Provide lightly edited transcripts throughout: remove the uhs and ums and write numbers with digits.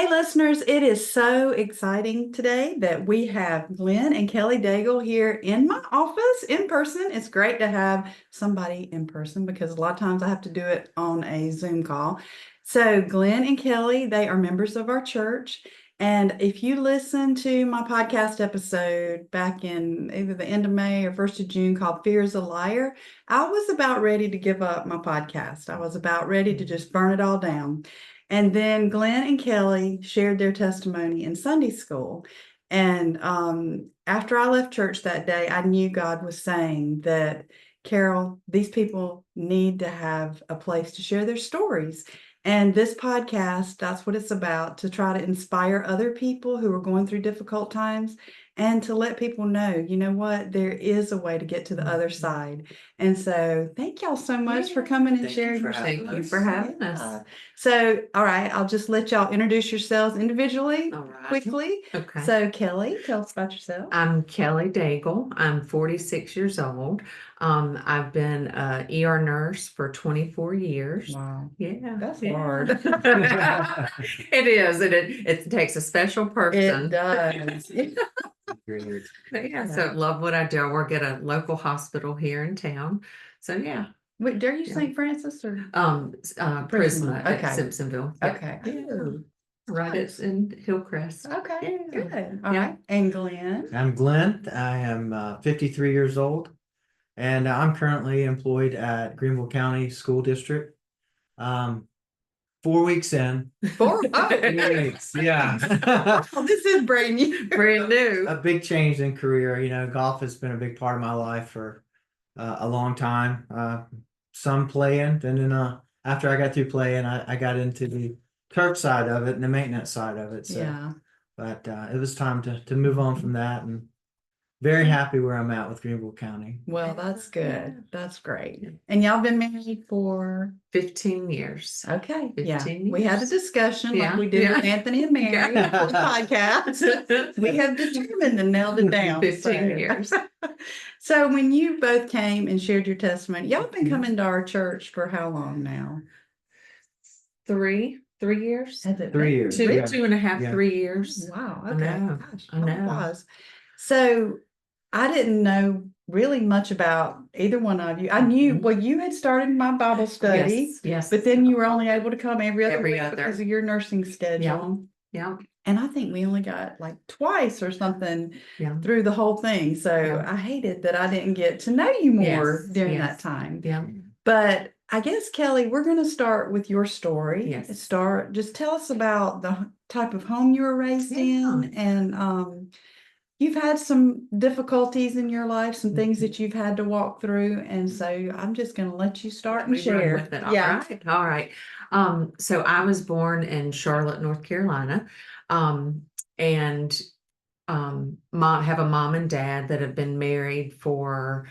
Hey, listeners, it is so exciting today that we have Glen and Kelly Daigle here in my office in person. It's great to have somebody in person because a lot of times I have to do it on a Zoom call. So, Glen and Kelly, they are members of our church. And if you listen to my podcast episode back in either the end of May or 1st of June called Fear is a Liar, I was about ready to give up my podcast. I was about ready to just burn it all down. And then Glen and Kelly shared their testimony in Sunday school. And after I left church that day, I knew God was saying that, Carol, these people need to have a place to share their stories. And this podcast, that's what it's about, to try to inspire other people who are going through difficult times and to let people know, you know what, there is a way to get to the other side. And so thank y'all so much for coming and sharing your stories. Thank you for having us. So, all right, I'll just let y'all introduce yourselves individually quickly. Okay. So, Kelly, tell us about yourself. I'm Kelly Daigle. I'm 46 years old. I've been an ER nurse for 24 years. Wow. Yeah. That's hard. It is. It takes a special person. It does. Yeah, so love what I do. I work at a local hospital here in town. So yeah. Wait, are you St. Francis or? Prisma at Okay. Simpsonville. Yeah. Okay. Yeah. Right, Nice. it's in Hillcrest. Okay, Yeah. good. All Yeah. right. And Glen? I'm Glenn. I am 53 years old, and I'm currently employed at Greenville County School District. 4 weeks in. 4? Oh, 4 weeks, yeah. oh, this is brand new. Brand new. A big change in career. You know, golf has been a big part of my life for a long time. Some playing, and then after I got through playing, I got into the turf side of it and the maintenance side of it. So. Yeah. But it was time to move on from that, and very happy where I'm at with Greenville County. Well, that's good. That's great. And y'all been married for 15 years. okay. 15 Yeah. years. We had a discussion Yeah, like we did with yeah. Anthony and Mary Yeah. for the podcast. We have determined and nailed it down. 15 years. So when you both came and shared your testimony, y'all been coming to our church for how long now? 3 years. Has it 3 been? years. Two, Yeah. 2.5, Yeah. 3 years. Wow. I Okay. know. Gosh, I know. time flies. So I didn't know really much about either one of you. I knew, well, you had started my Bible study, Yes. but then you were only able to come every other Every week other. because of your nursing schedule. Yeah. And I think we only got like twice or something Yeah. through the whole thing. So Yeah. I hated that I didn't get to know you more Yes, during yes. that time. Yeah. But I guess, Kelly, we're going to start with your story. Yes. Just tell us about the type of home you were raised in, and you've had some difficulties in your life, some things that you've had to walk through. And so I'm just going to let you start and We run share. with it. All right. So I was born in Charlotte, North Carolina, and have a mom and dad that have been married for,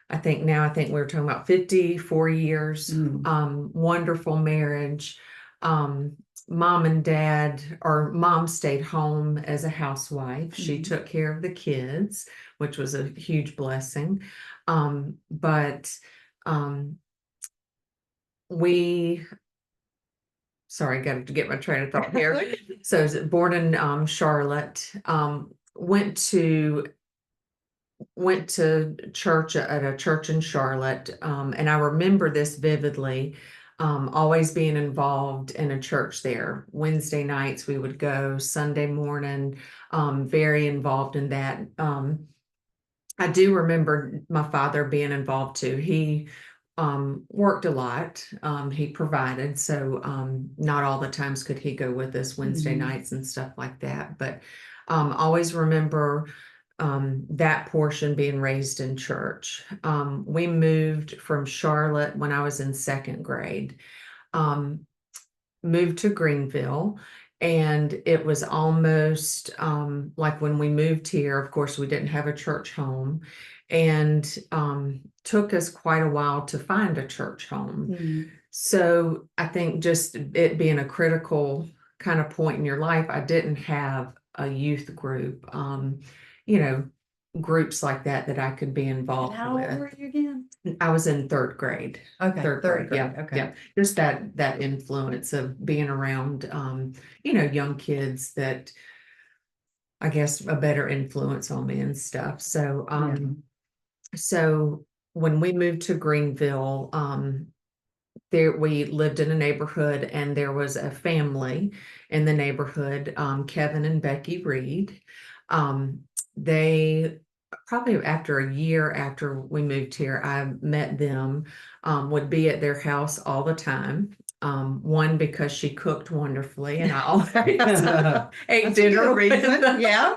I think we're talking about 54 years. Wonderful marriage. Mom and dad, or mom stayed home as a housewife. She took care of the kids, which was a huge blessing. But sorry, got to get my train of thought here. So I was born in Charlotte, went to church at a church in Charlotte. And I remember this vividly, always being involved in a church there. Wednesday nights we would go, Sunday morning, very involved in that. I do remember my father being involved too. He worked a lot. He provided, so not all the times could he go with us Wednesday nights and stuff like that. But always remember that portion being raised in church. We moved from Charlotte when I was in 2nd grade, moved to Greenville, and it was almost like when we moved here, of course, we didn't have a church home, and took us quite a while to find a church home. So I think just it being a critical kind of point in your life, I didn't have a youth group. groups like that I could be And involved how old with. were you again? I was in third grade. Okay, Third third grade, yeah, grade, okay. yeah. Just that influence of being around, young kids that I guess a better influence on me and stuff. So, so when we moved to Greenville, there we lived in a neighborhood and there was a family in the neighborhood, Kevin and Becky Reed. They probably after a year after we moved here, I met them, would be at their house all the time. One, because she cooked wonderfully and I always ate That's a dinner good with reason, them. yeah.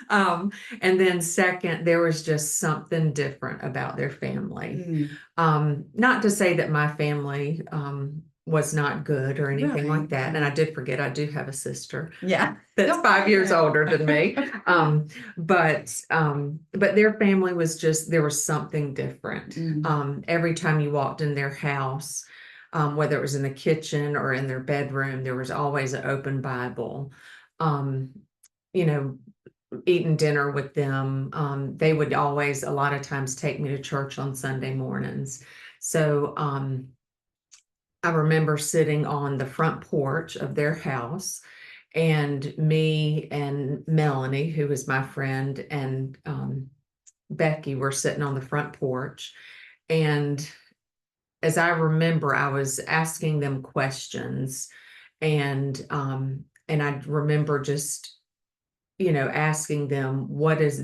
And then second, there was just something different about their family. Not to say that my family was not good or anything Right, like that. And I did forget I do have a sister Yeah. that's Don't 5 years forget. older than me. But their family was just, there was something different. Every time you walked in their house, whether it was in the kitchen or in their bedroom, there was always an open Bible. You know, eating dinner with them. They would always, a lot of times, take me to church on Sunday mornings. So I remember sitting on the front porch of their house, and me and Melanie, who was my friend, and Becky were sitting on the front porch. And as I remember, I was asking them questions, and I remember just asking them,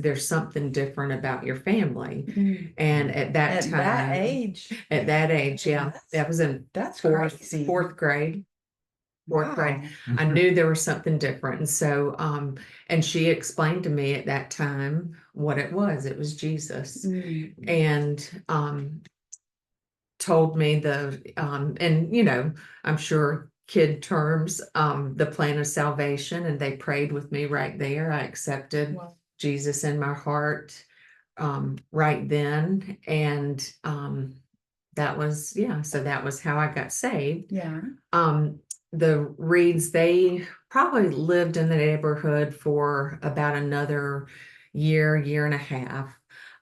there's something different about your family. And at that At time, that age. yeah, that was in That's fourth crazy. grade. Fourth grade. Wow. I knew there was something different. And so, and she explained to me at that time what it was. It was Jesus. And told me I'm sure kid terms, the plan of salvation, and they prayed with me right there. I accepted Wow. Jesus in my heart right then. And so that was how I got saved. Yeah. The Reeds, they probably lived in the neighborhood for about another year and a half.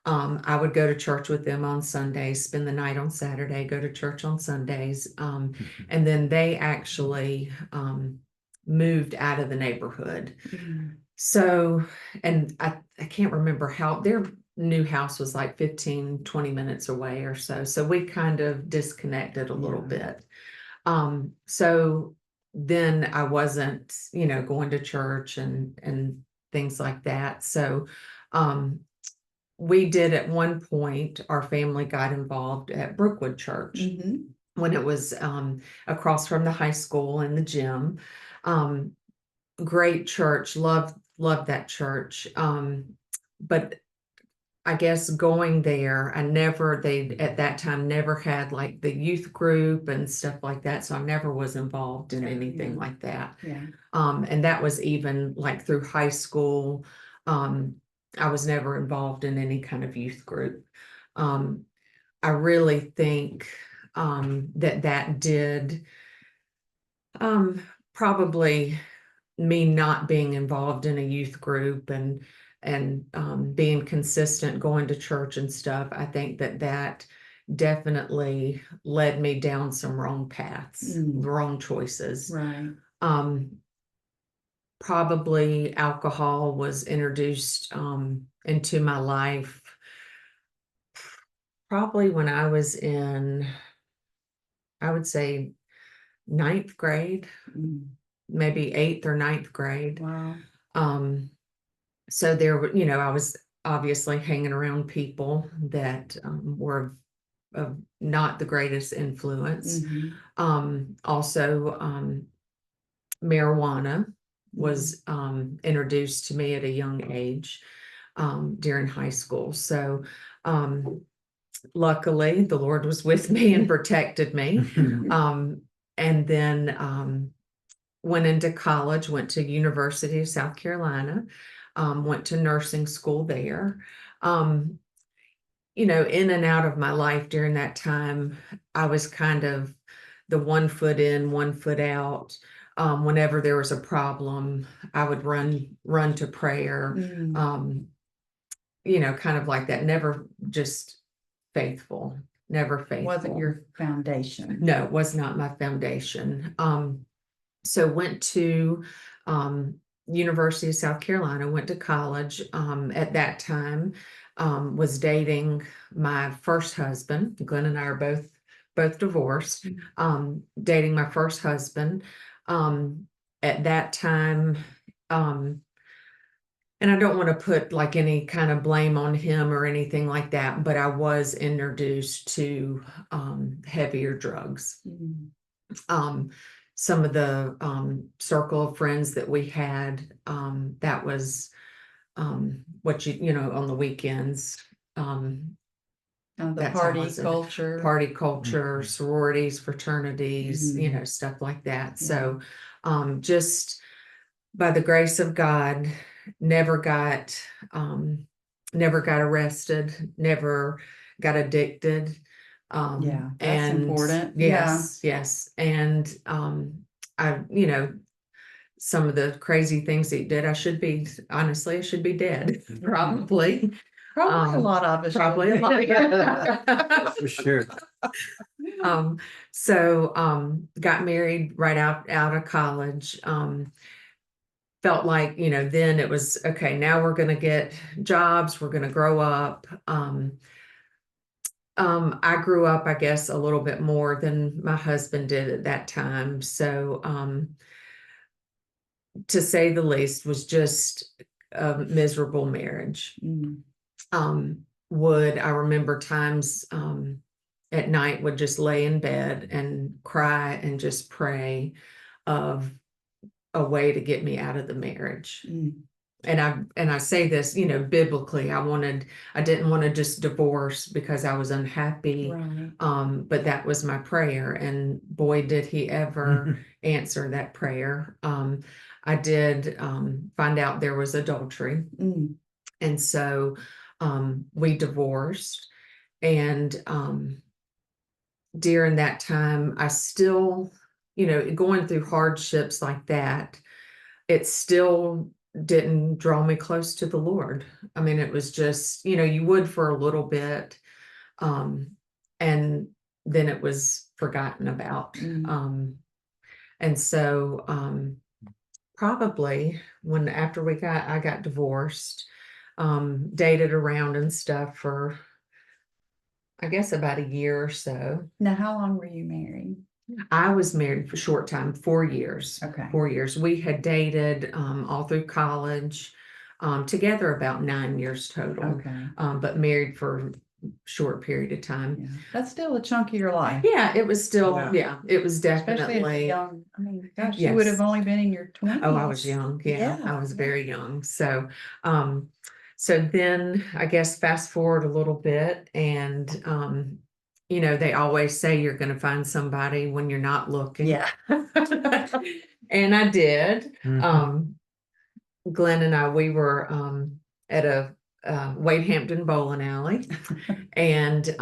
I would go to church with them on Sundays, spend the night on Saturday, go to church on Sundays. And then they actually moved out of the neighborhood. So, and I can't remember how their new house was, like 15-20 minutes away or so. So we kind of disconnected a little bit. So then I wasn't, going to church and things like that. So, we did at one point, our family got involved at Brookwood Church when it was across from the high school and the gym. Great church, loved that church. But I guess going there, they at that time never had like the youth group and stuff like that. So I never was involved in anything like that. Yeah. And that was even like through high school. I was never involved in any kind of youth group. I really think that did probably me not being involved in a youth group and being consistent going to church and stuff. I think that definitely led me down some wrong paths, wrong choices. Right. Probably alcohol was introduced into my life probably when I was in, I would say, ninth grade, maybe eighth or ninth grade. Wow. So there were, I was obviously hanging around people that were of not the greatest influence. Also, marijuana was introduced to me at a young age during high school. So luckily, the Lord was with me and protected me. And then went into college, went to University of South Carolina, went to nursing school there. In and out of my life during that time, I was kind of the 1 foot in, 1 foot out. Whenever there was a problem, I would run to prayer. kind of like that, never just faithful, never faithful. Wasn't your foundation. No, it was not my foundation. So went to University of South Carolina, went to college. At that time, was dating my first husband. Glenn and I are both divorced. Dating my first husband. At that time, and I don't want to put like any kind of blame on him or anything like that, but I was introduced to heavier drugs. Some of the circle of friends that we had, that was what on the weekends, Kind of the that's how it party was. culture. Party culture, Mhm. sororities, fraternities, Mhm. stuff like that. Yeah. So just by the grace of God, never got arrested, never got addicted. Yeah, that's And important. yes. And I, some of the crazy things he did, I should be dead, probably. Probably a lot of us. Probably a lot. For sure. So got married right out of college. Felt like, then it was okay, now we're going to get jobs, we're going to grow up. I grew up, I guess, a little bit more than my husband did at that time. So, to say the least, was just a miserable marriage. Mm. I remember times, at night would just lay in bed and cry and just pray of a way to get me out of the marriage. Mm. And I say this, biblically, I didn't want to just divorce because I was unhappy. Right. But that was my prayer, and boy, did he ever answer that prayer. I did find out there was adultery. Mm. And so we divorced. And during that time, I still, going through hardships like that, it still didn't draw me close to the Lord. I mean, it was just, you would for a little bit, and then it was forgotten about. Mm. And so probably after I got divorced, dated around and stuff for, I guess, about a year or so. Now, how long were you married? I was married for a short time, 4 years. Okay. 4 years. We had dated all through college, together about 9 years total, Okay. but married for a short period of time. Yeah. That's still a chunk of your life. Yeah, it was still, Yeah. it was Especially definitely. as young. I mean, gosh, you would Yes. have only been in your 20s. Oh, I was young. Yeah, I was Yeah. very young. So then I guess fast forward a little bit, and they always say you're going to find somebody when you're not looking. Yeah. And I did. Mhm. Glenn and I, we were at a Wade Hampton bowling alley, and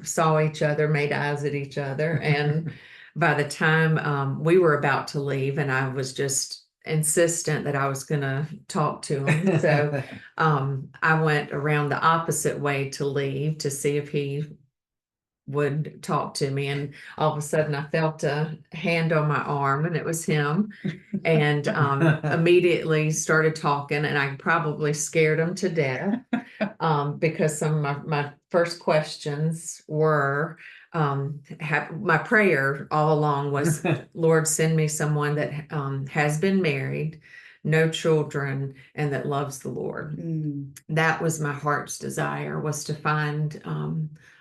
saw each other, made eyes at each other, and by the time we were about to leave, and I was just insistent that I was going to talk to him, so I went around the opposite way to leave to see if he would talk to me, and all of a sudden I felt a hand on my arm, and it was him, and immediately started talking, and I probably scared him to death, because some of my first questions were, my prayer all along was, Lord, send me someone that has been married, no children, and that loves the Lord. Mm. That was my heart's desire, was to find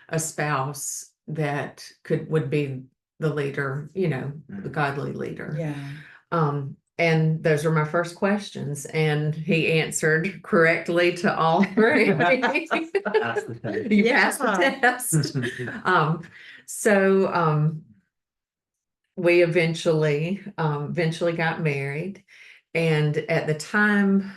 a spouse that would be the leader, the godly leader. Yeah. And those were my first questions, and he answered correctly to all three. You passed the test. So we eventually got married, and at the time,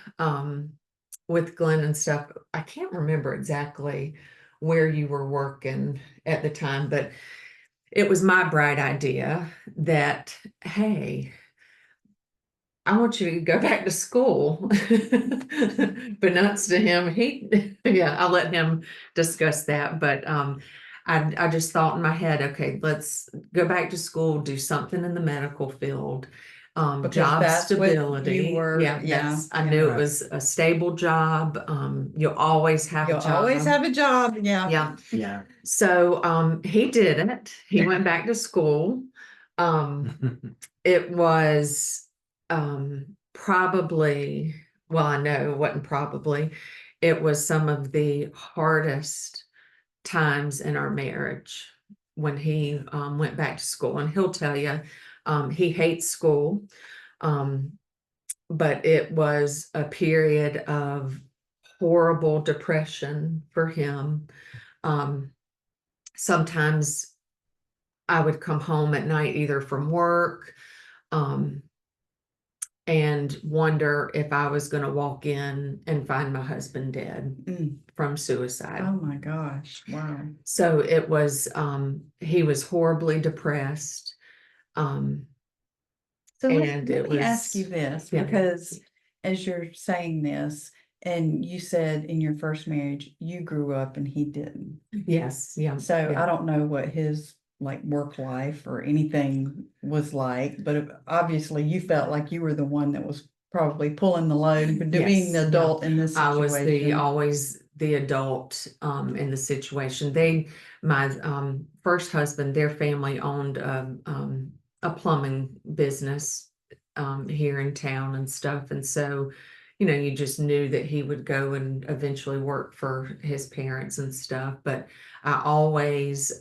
with Glenn and stuff, I can't remember exactly where you were working at the time, but it was my bright idea that, hey, I want you to go back to school. Beknownst to him, yeah, I'll let him discuss that, but, I just thought in my head, okay, let's go back to school, do something in the medical field. Because Job that's what you stability. were- Yeah, yeah, I yeah. knew it Right. was a stable job. You'll always have a You'll job. always have a job, yeah. Yeah. Yeah. So, he didn't. He went back to school. It was, probably, well, I know it wasn't probably, it was some of the hardest times in our marriage when he, went back to school. And he'll tell you, he hates school. But it was a period of horrible depression for him. Sometimes I would come home at night either from work, and wonder if I was going to walk in and find my husband dead Mm. from suicide. Oh my gosh, wow. So it was, he was horribly depressed. So And let it me ask you was- this, yeah. because as you're saying this, and you said in your first marriage, you grew up and he didn't. Yes, yeah. So yeah. I don't know what his like work life or anything was like, but obviously you felt like you were the one that was probably pulling the load, but being Yes, the yeah. adult in this I was situation. always the adult in the situation. My first husband, their family owned a plumbing business here in town and stuff. And so, you just knew that he would go and eventually work for his parents and stuff. But I always,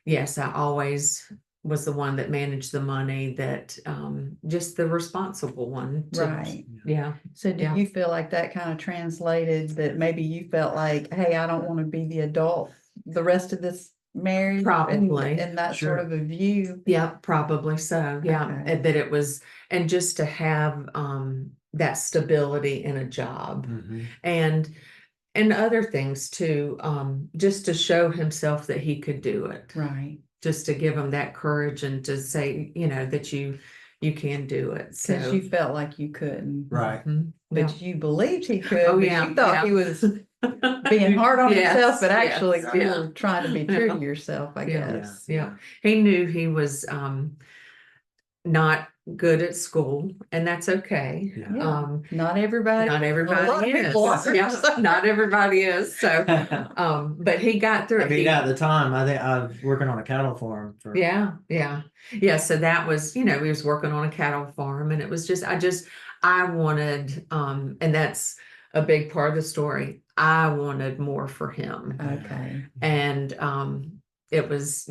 yes, I always was the one that managed the money, that just the responsible one. Right. Yeah. So do Yeah. you feel like that kind of translated that maybe you felt like, hey, I don't want to be the adult the rest of this marriage? Probably. And that Sure. sort of a view. Yeah, probably so. Yeah. Okay. And that it was, and just to have that stability in a job Mhm. and other things too, just to show himself that he could do it. Right. Just to give him that courage and to say, that you can do it. Because So you felt like you couldn't. Right. Mhm. But you believed he could, Oh, but yeah, you thought yeah. he was being hard on Yes, himself, but yes, actually you yeah. were trying to be true Yeah. to yourself, I Yeah. guess. Yeah. He knew he was not good at school, and that's okay. Yeah. Yeah. Not everybody. Not a lot everybody of is. people are. Yeah, not everybody is. So, but he got through I it. mean, He- at the time, I think I was working on a cattle farm for. Yeah, yeah. So that was, he was working on a cattle farm, and it was just, I wanted, and that's a big part of the story. I wanted more for him. Okay. And it was,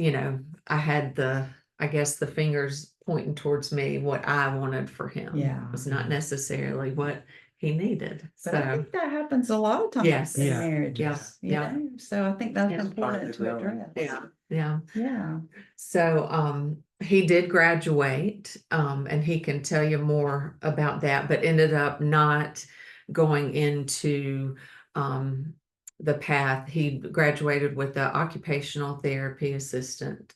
I had I guess the fingers pointing towards me, what I wanted for him. Yeah. It was not necessarily what he needed. But I So think that happens a lot of times Yes. in Yeah. marriages, you Yeah. know? So I think that's Yeah. important to address. yeah. Yeah. So he did graduate, and he can tell you more about that, but ended up not going into the path. He graduated with the occupational therapy assistant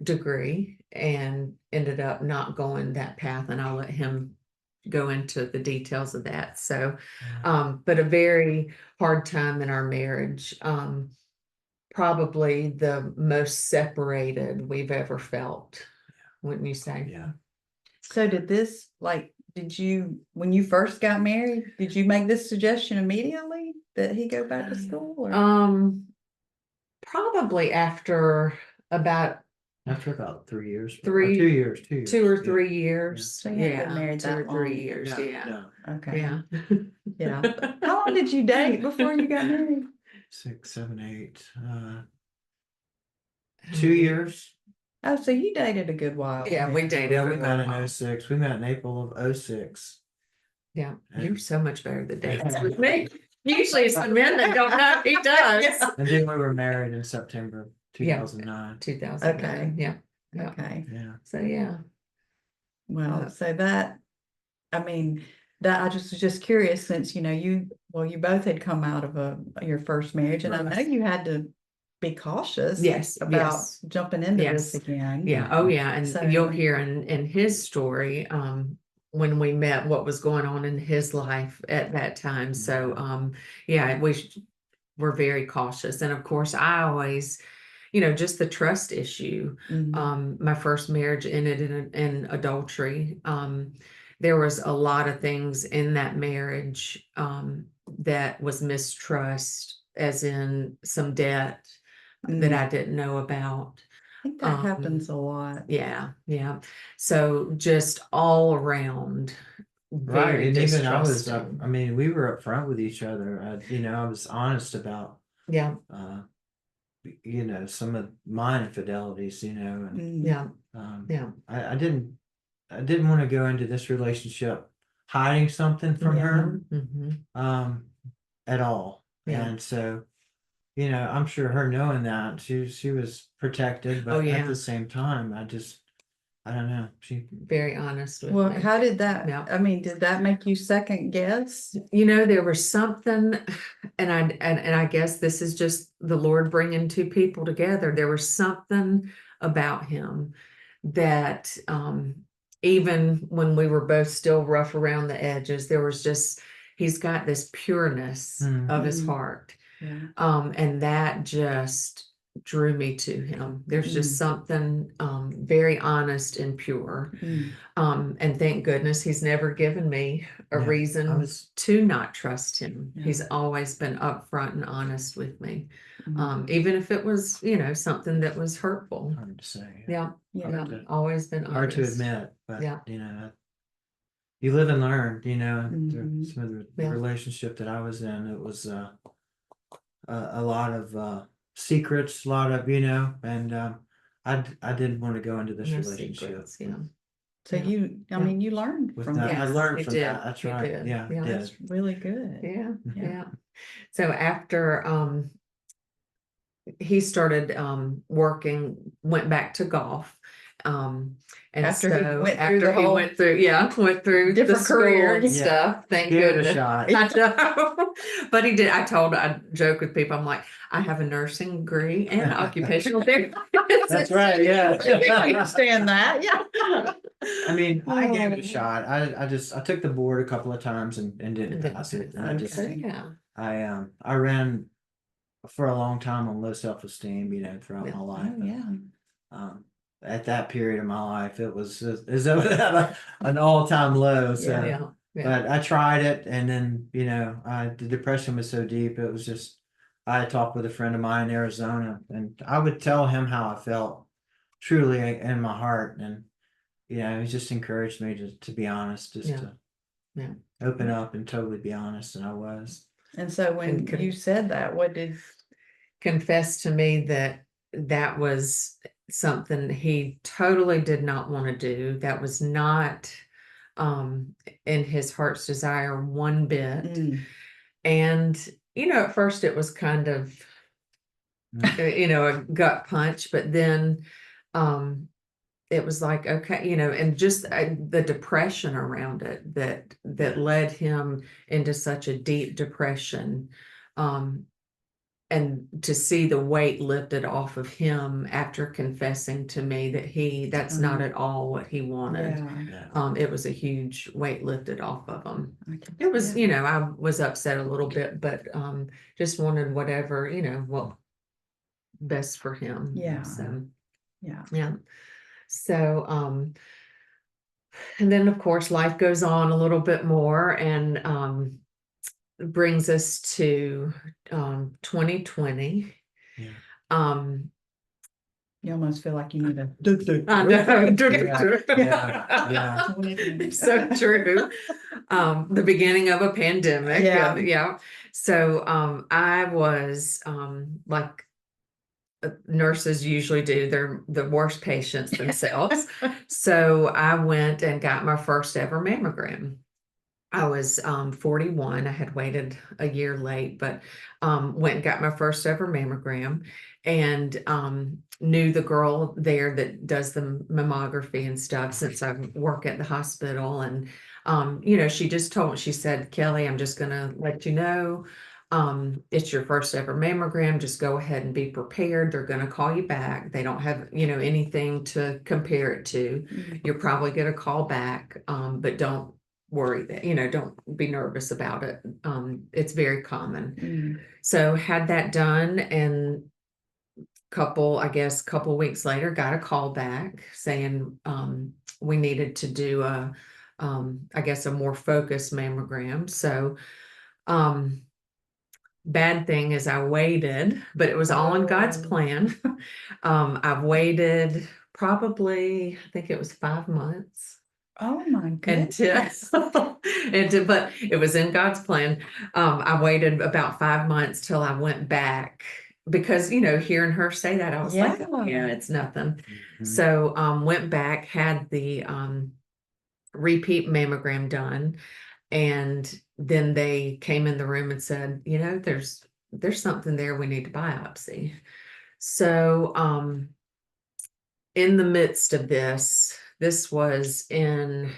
degree and ended up not going that path, and I'll let him go into the details of that. So but a very hard time in our marriage. Probably the most separated we've ever felt, wouldn't you say? Yeah. So did you, when you first got married, did you make this suggestion immediately that he go back to school? Or? Probably after about After about 3 years. Three- 2 years. 2 years. 2 or yeah. 3 years. So you hadn't been married 2 or that 3 long. years. No, Yeah. no. Okay. Yeah. Yeah. How long did you date before you got married? 6, 7, 8. 2 years. Oh, so you dated a good while. Yeah, we dated. Yeah, for we a met while. in 06. We met in April of 06. Yeah, you're so much better at the dates with me. Usually it's the men that don't know. He does. Yeah. And then we were married in September Yeah. 2009. 2009. Okay. Yeah. Yeah. Okay. Yeah. So yeah. Well, so that, I mean, that I was just curious since, you both had come out of your first marriage, and I know Right. you had to be cautious Yes. about Yes. jumping into this Yes. again. Yeah. Oh yeah. And So- you'll hear in his story, when we met what was going on in his life at that time. So, yeah, we're very cautious. And of course, I always, just the trust issue. Mhm. My first marriage ended in adultery. There was a lot of things in that marriage, that was mistrust, as in some debt that Mm. I didn't know about. I think that happens a lot. Yeah, yeah. So just all around, Right. very And even I was up, distrusting. I mean, we were upfront with each other. I was honest about, Yeah, uh, some of my infidelities, and, Mm. yeah, um, yeah, I didn't want to go into this relationship hiding something from Yeah. her, hmm at all. yeah. And so, I'm sure her knowing that she was protected, Oh, but at yeah. the same time, I don't know. Very honest with Well, me. how did that, Yeah. I mean, did that make you second guess? There was something, and I guess this is just the Lord bringing two people together. There was something about him that, even when we were both still rough around the edges, there was just, he's got this pureness of his Mm. heart. Yeah. And that just drew me to him. There's just Mm. something, very honest and pure. Mm. And thank goodness he's never given me a Yeah, I reason was to not trust him. Yeah. He's always been upfront and honest with me. Mm. Even if it was, something that was hurtful. hard to say. Yeah, Yeah. yeah, to- always been Hard to honest. admit, but Yeah. you live and learn. Mhm. Some of the Yeah. relationship that I was in, it was a lot of secrets, a lot of and I didn't want to go into this No relationship secrets. Yeah. So Yeah. I mean, you learned with from that. that. I Yes, learned you from did. that. That's You right. did. Yeah, Yeah. I did. That's really good. Yeah, Yeah. yeah. So after he started working, went back to golf. And After he so went through after the he whole went through the different school career. and Yeah. stuff, thank Give it a goodness. shot. I know. But he did. I joke with people, I'm like, I have a nursing degree and occupational therapy. That's right. Yeah. I understand that. Yeah. I mean, I gave it a shot. I took the board a couple of times and didn't pass it. And Okay. Yeah. I ran for a long time on low self-esteem, throughout Yeah. my life. Oh, yeah. Um, at that period of my life, it was as though it had an all-time low. So, Yeah. Yeah. Yeah. but I tried it, and then the depression was so deep. It was just I had talked with a friend of mine in Arizona, and I would tell him how I felt truly in my heart, and he just encouraged me to be honest, just Yeah. to Yeah. open up and totally be honest, and I was. And so when And you said that, what did, confessed to me that that was something he totally did not want to do. That was not in his heart's desire one bit. Mm. And at first it was kind of a gut punch, but then it was like, okay, and just the depression around it that led him into such a deep depression. And to see the weight lifted off of him after confessing to me that that's not at all what he wanted. yeah. It was a huge weight lifted off of him. It was, I was upset a little bit, but just wanted whatever, what best for him. Yeah. So Yeah. yeah. So and then of course life goes on a little bit more, and brings us to 2020. Yeah. You almost feel like you need a. I know. Yeah. So true. The beginning of a pandemic. Yeah. Yeah. So I was like nurses usually do, they're the worst patients themselves. So I went and got my first ever mammogram. I was 41. I had waited a year late, but went and got my first ever mammogram, and knew the girl there that does the mammography and stuff, since I work at the hospital. And she just told me, she said, Kelly, I'm just gonna let you know, It's your first ever mammogram. Just go ahead and be prepared. They're going to call you back. They don't have, anything to compare it to. You're probably going to call back, but don't worry that, don't be nervous about it. It's very common. So had that done, and couple weeks later, got a call back saying, we needed to do a more focused mammogram. So, bad thing is I waited, but it was all in God's plan. I've waited probably, I think it was 5 months Oh my goodness. but it was in God's plan. I waited about 5 months till I went back because, hearing her say that, I was like, oh, yeah, it's nothing. So, went back, had the, repeat mammogram done. And then they came in the room and said, there's something there, we need to biopsy. So, in the midst of this was in,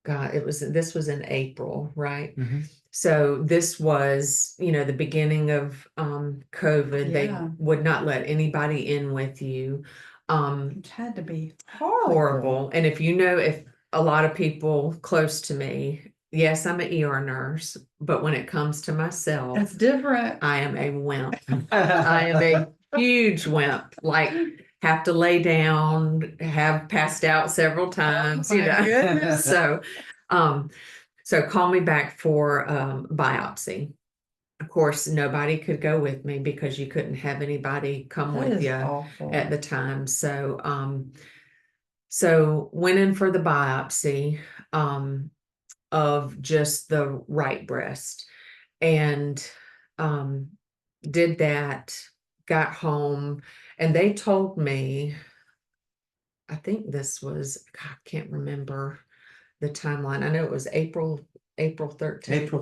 God, this was in April, right? So this was, the beginning of COVID. They Yeah. would not let anybody in with you. It had to be horrible. Horrible. And if a lot of people close to me, yes, I'm an ER nurse, but when it comes to myself, That's different. I am a wimp. I am a huge wimp. Like, have to lay down, have passed out several times, Oh my goodness. So, call me back for biopsy. Of course, nobody could go with me because you couldn't have anybody come That with is you awful. at the time. So went in for the biopsy of just the right breast, and did that, got home, and they told me, I think this was, God, I can't remember the timeline. I know it was April 13th. April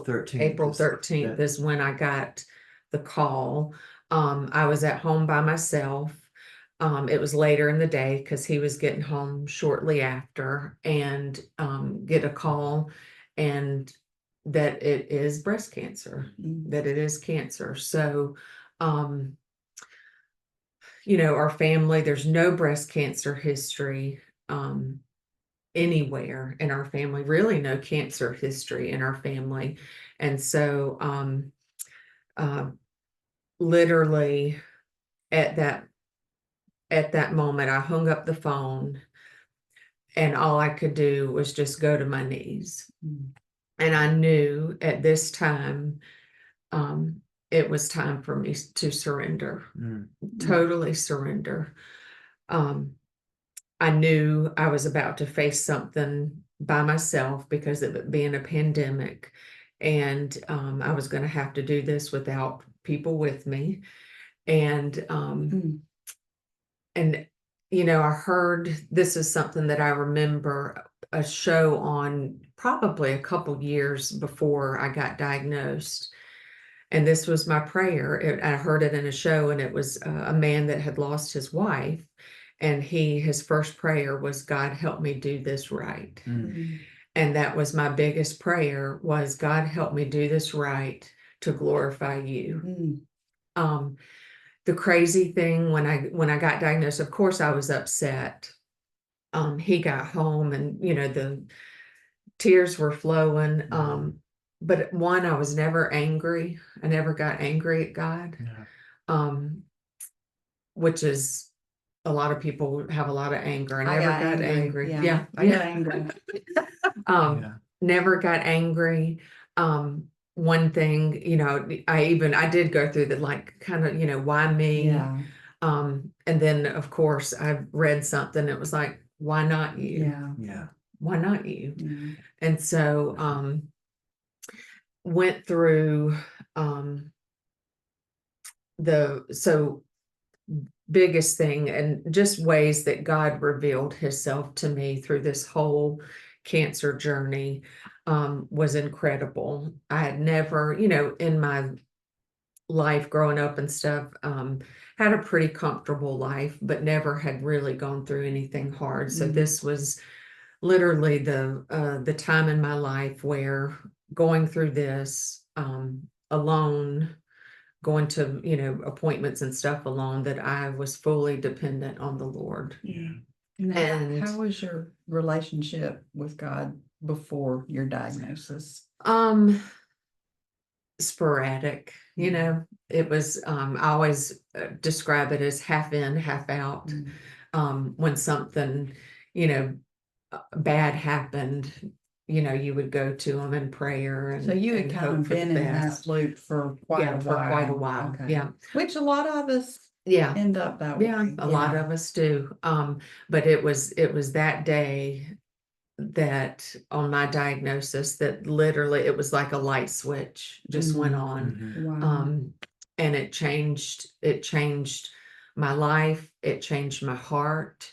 13th. April 13th is when I got the call. I was at home by myself. It was later in the day because he was getting home shortly after, and get a call, and that it is breast cancer, that it is cancer. So, our family, there's no breast cancer history anywhere in our family, really no cancer history in our family. And so literally at that moment, I hung up the phone, and all I could do was just go to my knees. And I knew at this time it was time for me to surrender, totally surrender. I knew I was about to face something by myself because of it being a pandemic, and I was going to have to do this without people with me. And I heard, this is something that I remember, a show on probably a couple years before I got diagnosed. And this was my prayer. I heard it in a show, and it was a man that had lost his wife. And his first prayer was, God, help me do this right. And that was my biggest prayer, was, God, help me do this right to glorify you. The crazy thing, when I got diagnosed, of course I was upset. He got home, and the tears were flowing. But one, I was never angry. I never got angry at God. Which is, a lot of people have a lot of anger. I never got angry. Yeah, I got angry. Never got angry. One thing, I did go through the, like, kind of, why me? Yeah. And then of course I read something that was like, why not you? Yeah. Why not you? Yeah. And so went through biggest thing, and just ways that God revealed himself to me through this whole cancer journey was incredible. I had never, in my life growing up and stuff, had a pretty comfortable life, but never had really gone through anything hard. So this was literally the time in my life where going through this alone, going to, appointments and stuff alone, that I was fully dependent on the Lord. Yeah. Now, And how was your relationship with God before your diagnosis? Sporadic, it was, I always describe it as half in, half out. When something, you know, bad happened, you would go to him in prayer and So you had and kind hope of for the been in that best. loop for quite a For quite a while. while. Okay. Yeah. Which a lot of us Yeah. end up that Yeah. way. A lot of us do. But it was that day that on my diagnosis that literally it was like a light switch just went on. Wow. And it changed my life, it changed my heart.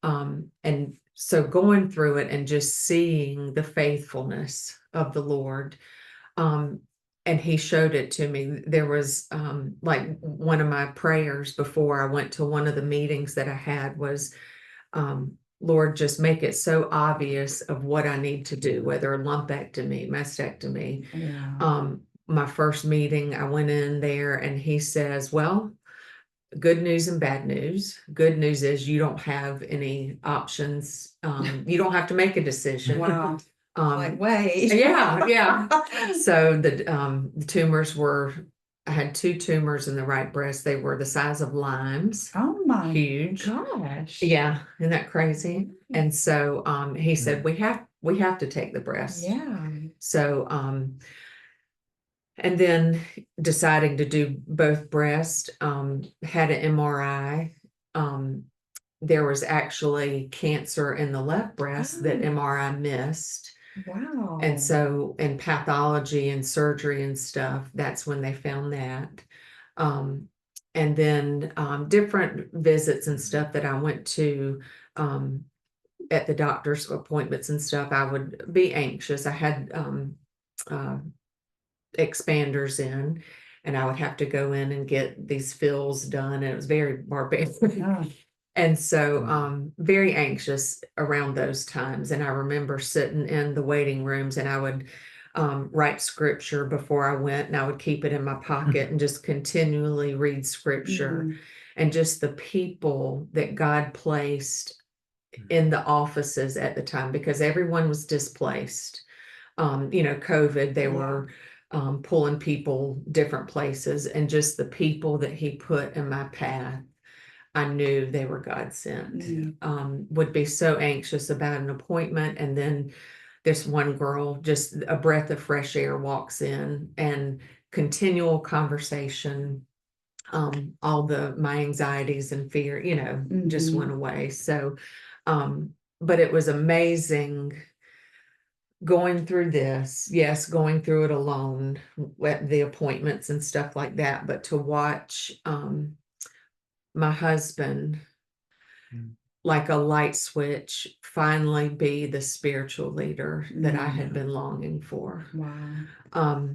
And so going through it and just seeing the faithfulness of the Lord, and he showed it to me. There was like one of my prayers before I went to one of the meetings that I had was, Lord, just make it so obvious of what I need to do, whether a lumpectomy, mastectomy. Wow. My first meeting, I went in there and he says, well, good news and bad news. Good news is you don't have any options. You don't have to make a decision. Wow. Like, Um, wait. yeah. So the tumors I had 2 tumors in the right breast. They were the size of limes. Oh my Huge. gosh. Yeah, isn't that crazy? And so he said, we have to take the breast. Yeah. So and then deciding to do both breast, had an MRI. There was actually cancer in the left breast that Oh. MRI missed. Wow. And so in pathology and surgery and stuff, that's when they found that. And then different visits and stuff that I went to at the doctor's appointments and stuff, I would be anxious. I had uh, expanders in, and I would have to go in and get these fills done, and it was very barbaric. Oh. And so very anxious around those times. And I remember sitting in the waiting rooms and I would write scripture before I went, and I would keep it in my pocket and just continually read scripture. And just the people that God placed in the offices at the time, because everyone was displaced. COVID, they were pulling people different places, and just the people that he put in my path, I knew they were God sent. Would be so anxious about an appointment, and then this one girl, just a breath of fresh air, walks in, and continual conversation, all my anxieties and fear, just went away. So but it was amazing going through this. Yes, going through it alone at the appointments and stuff like that, but to watch my husband, like a light switch, finally be the spiritual leader that I had been longing for. Wow.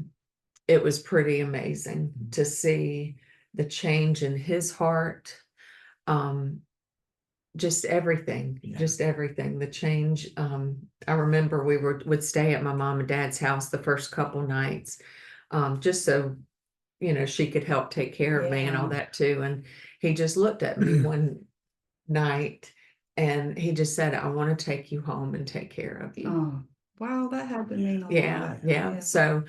It was pretty amazing to see the change in his heart. Just everything, the change. I remember we would stay at my mom and dad's house the first couple nights, just so she could help take care of me and all that too. And he just looked at me one night and he just said, I want to take you home and take care of you. Oh, wow, that had to mean a lot. Yeah. So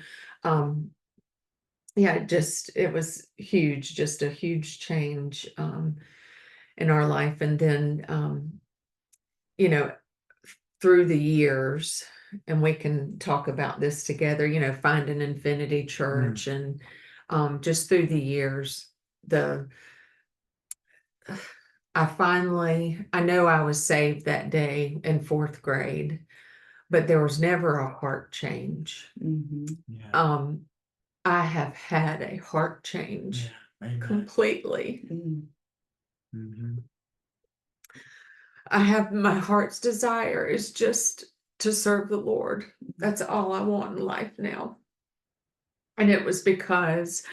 it was huge, just a huge change in our life. And then through the years, and we can talk about this together, finding Infinity Church, and just through the years, I know I was saved that day in 4th grade, but there was never a heart change. I have had a heart change completely. I have, my heart's desire is just to serve the Lord. That's all I want in life now. And it was because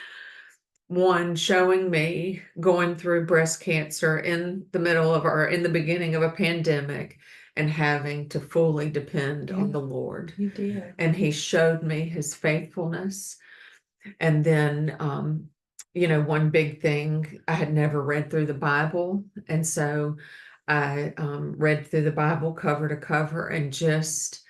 one, showing me going through breast cancer in the beginning of a pandemic, and having to fully depend Yeah. on the Lord. You did. And he showed me his faithfulness. And then, one big thing, I had never read through the Bible. And so I read through the Bible cover to cover, and just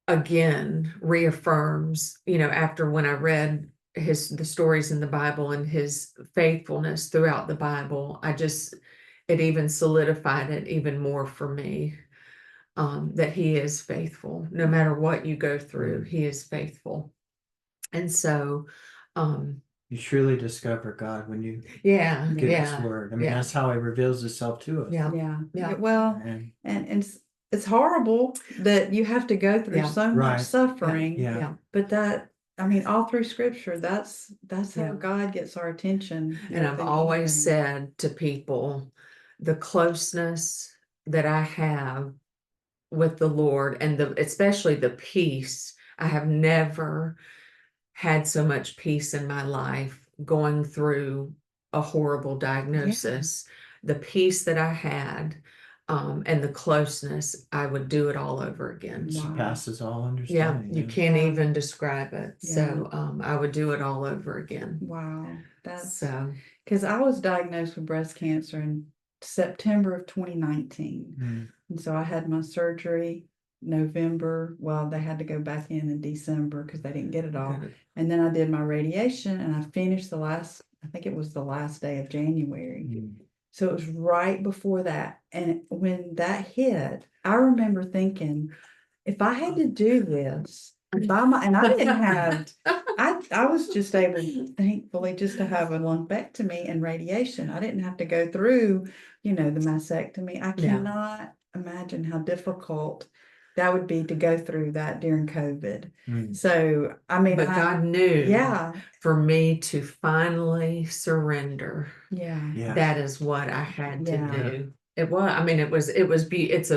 again reaffirms, after when I read the stories in the Bible and his faithfulness throughout the Bible, it even solidified it even more for me, that he is faithful. No matter what you go through, he is faithful. And so, You truly discover God when you yeah, get yeah, His word. I mean, yeah, that's how He reveals Himself to us. yeah, Yeah. yeah. Well, And and it's horrible that you have to go through Yeah. so much Right. suffering. yeah, yeah. But I mean, all through scripture, that's how Yeah. God gets our attention. And more I've than always anything. said to people, the closeness that I have with the Lord, and especially the peace, I have never had so much peace in my life going through a horrible diagnosis. The peace that I had, and the closeness, I would do it all over again. It Wow. surpasses all Yeah, understanding. you can't Yeah. even describe it. So I would do it all over again. Wow. That's So because I was diagnosed with breast cancer in September of 2019. Mm. And so I had my surgery November. Well, they had to go back in December because they didn't get it all. got it. And then I did my radiation, and I finished I think it was the last day of January. Mm. So it was right before that. And when that hit, I remember thinking, if I had to do this by and I didn't have, I was just able, thankfully, just to have a lumpectomy and radiation. I didn't have to go through, the mastectomy. I Yeah. cannot imagine how difficult that would be to go through that during COVID. Mm. So, I mean, But God knew yeah, for me to finally surrender, yeah, Yeah. that is what I had to Yeah. do. It was, I mean, it's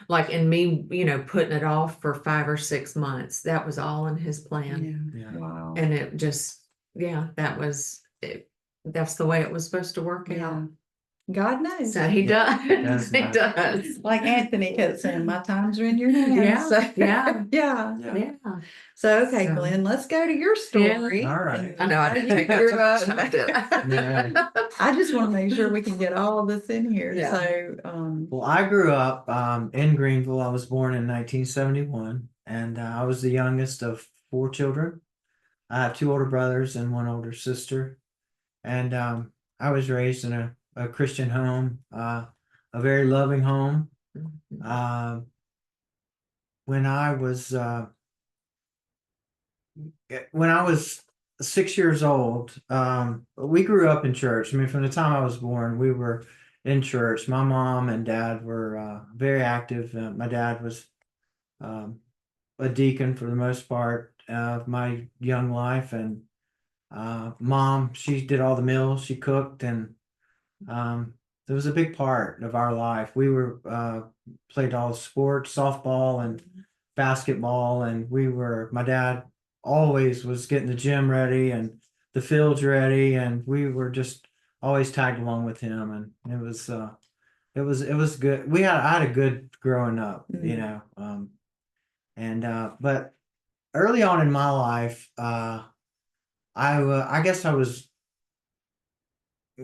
like in me, putting it off for 5 or 6 months. That was all in his plan. yeah, Yeah. wow. And it just, that was it. That's the way it was supposed to work Yeah. out. God knows. So he Yeah, does. He does. does. Like Anthony kept saying, my times are in your hands. Yeah, So, yeah. yeah. Yeah. Yeah. So, okay, So- Glenn, let's go to your story. All right. I know. I How you think grew up. Yeah. I just want to make sure we can get all of this in here. Yeah. So, Well, I grew up in Greenville. I was born in 1971, and I was the youngest of 4 children. I have 2 older brothers and 1 older sister, and I was raised in a Christian home, a very loving home. When I was when I was 6 years old, we grew up in church. I mean, from the time I was born, we were in church. My mom and dad were very active. My dad was a deacon for the most part of my young life, and mom, she did all the meals, she cooked, and it was a big part of our life. We were played all the sports, softball and basketball, and my dad always was getting the gym ready and the fields ready, and we were just always tagged along with him, and it was good. I had a good growing up, but early on in my life, I guess I was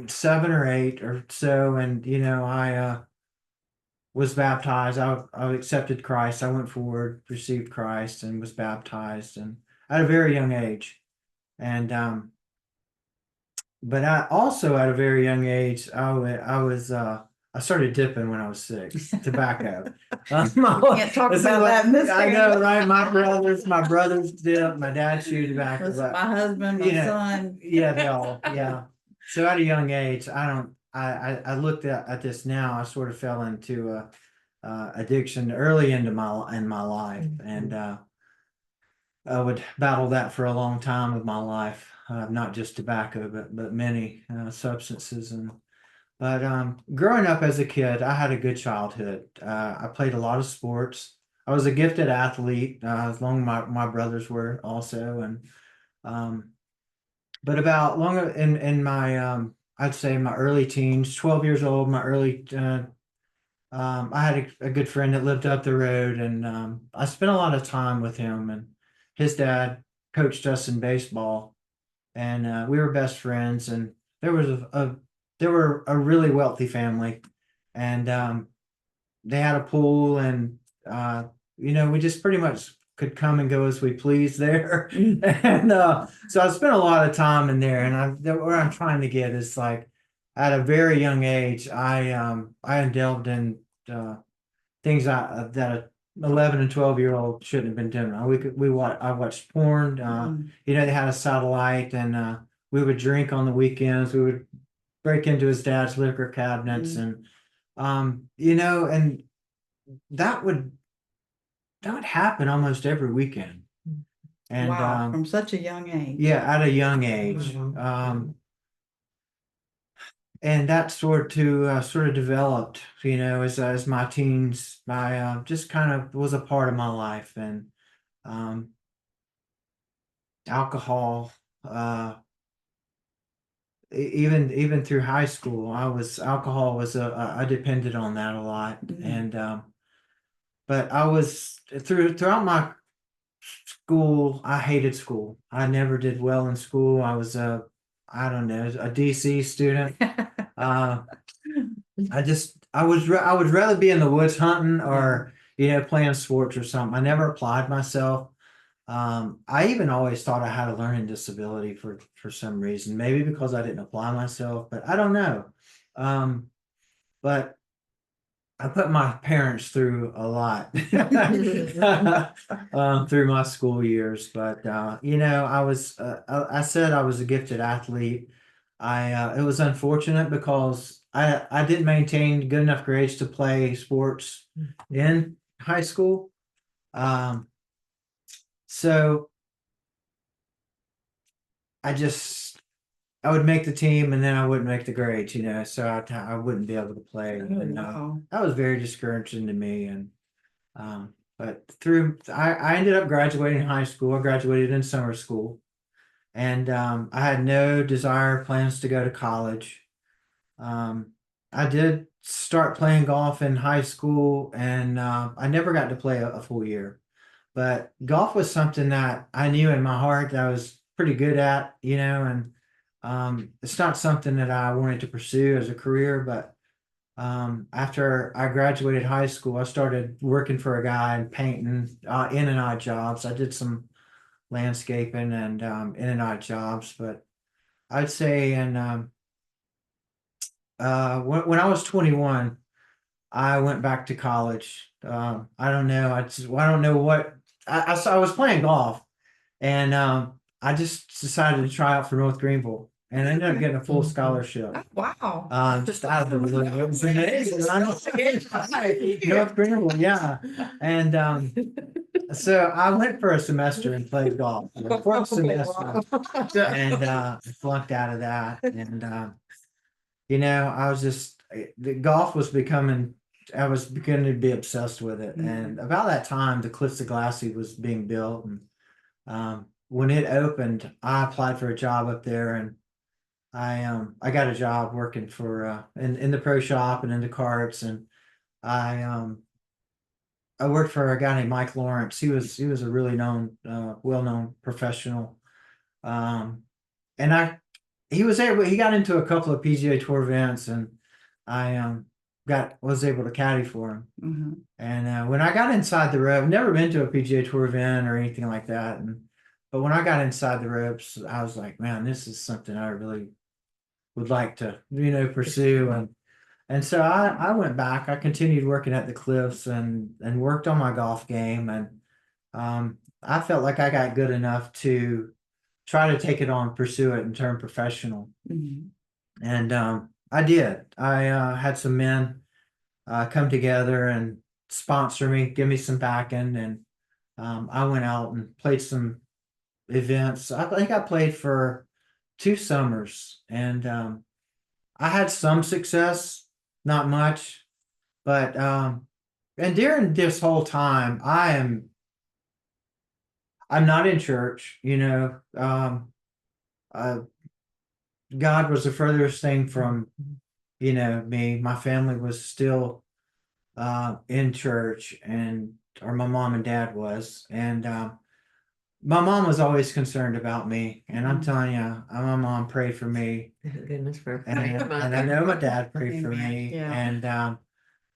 7 or 8 or so, and I was baptized. I accepted Christ. I went forward, received Christ, and was baptized, and at a very young age. And but I also at a very young age, I started dipping when I was 6. Tobacco. Can't talk about that in this I know, family. right? My brothers dip. My dad chewed tobacco. listen, But, my husband, my son. yeah, they all, yeah. So at a young age, I looked at this now. I sort of fell into addiction early in my life, and I would battle that for a long time of my life. Not just tobacco, but many substances. But growing up as a kid, I had a good childhood. I played a lot of sports. I was a gifted athlete, as long as my brothers were also, and but about longer in my I'd say my early teens, 12 years old, my early I had a good friend that lived up the road, and I spent a lot of time with him. And his dad coached us in baseball, and we were best friends. And there was they were a really wealthy family, and they had a pool, and we just pretty much could come and go as we pleased there. And so I spent a lot of time in there, and what I'm trying to get is like at a very young age, I delved in things that a 11 and 12-year-old shouldn't have been doing. I watched porn. They had a satellite, and we would drink on the weekends. We would break into his dad's liquor cabinets, and and that would happen almost every weekend. And Wow, from such a young age. yeah, at a young age. And that sort of developed, as my teens, I just kind of was a part of my life. And alcohol, even through high school, alcohol was I depended on that a lot. And but I was throughout my school, I hated school. I never did well in school. I was I don't know, a DC student. I would rather be in the woods hunting, or playing sports or something. I never applied myself. I even always thought I had a learning disability for some reason, maybe because I didn't apply myself, but I don't know. But I put my parents through a lot through my school years. But I said I was a gifted athlete. It was unfortunate because I didn't maintain good enough grades to play sports in high school. So I would make the team, and then I wouldn't make the grades, so I wouldn't be able to play. And Wow. that was very discouraging to me. And but I ended up graduating high school. I graduated in summer school, and I had no desire plans to go to college. I did start playing golf in high school, and I never got to play a full year. But golf was something that I knew in my heart that I was pretty good at, and it's not something that I wanted to pursue as a career. But after I graduated high school, I started working for a guy and painting in and odd jobs. I did some landscaping and in and odd jobs, but I'd say when I was 21, I went back to college. I don't know. I don't know what I was playing golf, and I just decided to try out for North Greenville, and I ended up getting a full scholarship. Oh, wow. Just out of the blue. It was amazing. North Greenville, yeah. And so I went for a semester and played golf for a semester, and flunked out of that. And I was the golf was becoming. I was beginning to be obsessed with it. And about that time, the Cliffs of Glassy was being built, and when it opened, I applied for a job up there, and I got a job working for in the pro shop and in the carts. And I I worked for a guy named Mike Lawrence. He was a really well-known professional. Um, and he got into a couple of PGA Tour events, and I was able to caddy for him. And when I got inside the rope, I've never been to a PGA Tour event or anything like that. But when I got inside the ropes, I was like, man, this is something I really would like to, pursue. And so I went back. I continued working at the Cliffs, and worked on my golf game. And I felt like I got good enough to try to take it on, pursue it, and turn professional. And I did. I had some men come together and sponsor me, give me some backing, and I went out and played some events. I think I played for 2 summers, and I had some success, not much. But and during this whole time, I'm not in church. God was the furthest thing from me. My family was still in church, and or my mom and dad was, and my mom was always concerned about me, and I'm Mm. telling you, my mom prayed for me, Thank goodness for and I know my dad prayed for Amen. me, Yeah.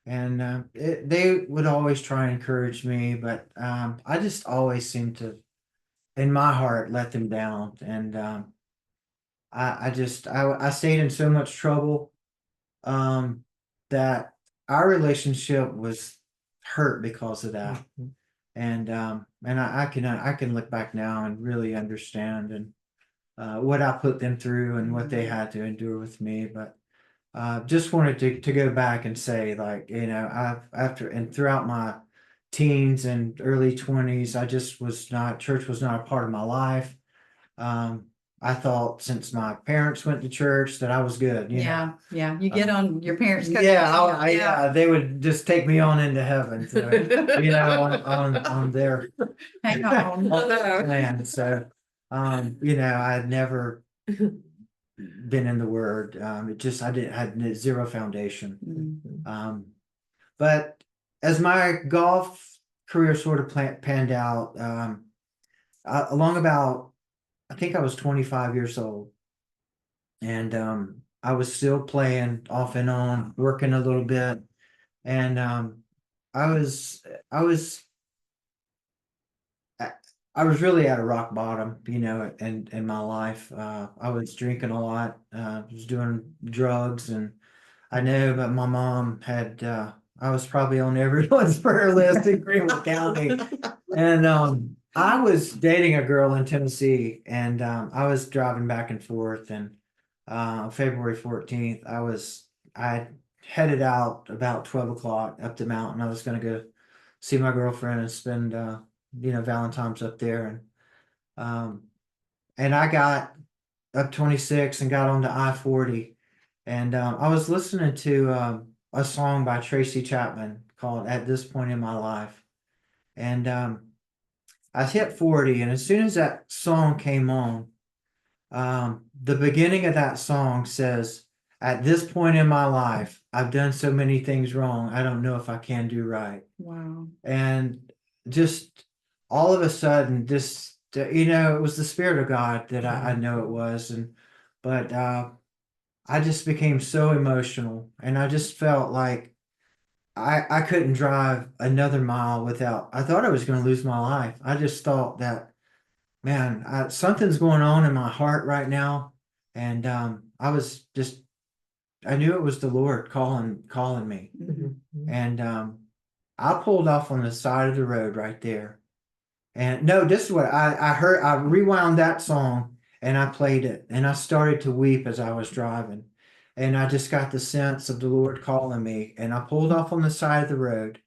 and they would always try and encourage me, but I just always seemed to, in my heart, let them down, and I stayed in so much trouble um, that our relationship was hurt because of that. And I can look back now and really understand and what I put them through and what they had to endure with me. But just wanted to go back and say, like, I've after and throughout my teens and early 20s, I just was not, church was not a part of my life. Um, I thought since my parents went to church that I was good, Yeah, yeah. You get on your parents' coattails. yeah, they would just take me on into heaven, so, on their Hang on. plan. So, I had never been in the Word. It just I had zero foundation. Mm. But as my golf career sort of panned out, along about, I think I was 25 years old, and I was still playing off and on, working a little bit, and I was I was I I was really at a rock bottom, in my life. I was drinking a lot, was doing drugs, and I know that my mom had. I was probably on everyone's prayer list in Greenville County, and I was dating a girl in Tennessee, and I was driving back and forth, and February 14th, I headed out about 12 o'clock up the mountain. I was going to go see my girlfriend and spend Valentine's up there, um, and I got up 26 and got onto I-40, and I was listening to a song by Tracy Chapman called "At This Point in My Life," and I hit 40, and as soon as that song came on, the beginning of that song says, "At this point in my life, I've done so many things wrong, I don't know if I can do right." Wow. And just all of a sudden, it was the Spirit of God that I know it was. But I just became so emotional, and I just felt like I couldn't drive another mile without, I thought I was going to lose my life. I just thought that, man, something's going on in my heart right now. And I knew it was the Lord calling me. Mhm. And I pulled off on the side of the road right there. And no, this is what I heard. I rewound that song and I played it, and I started to weep as I was driving. And I just got the sense of the Lord calling me, and I pulled off on the side of the road.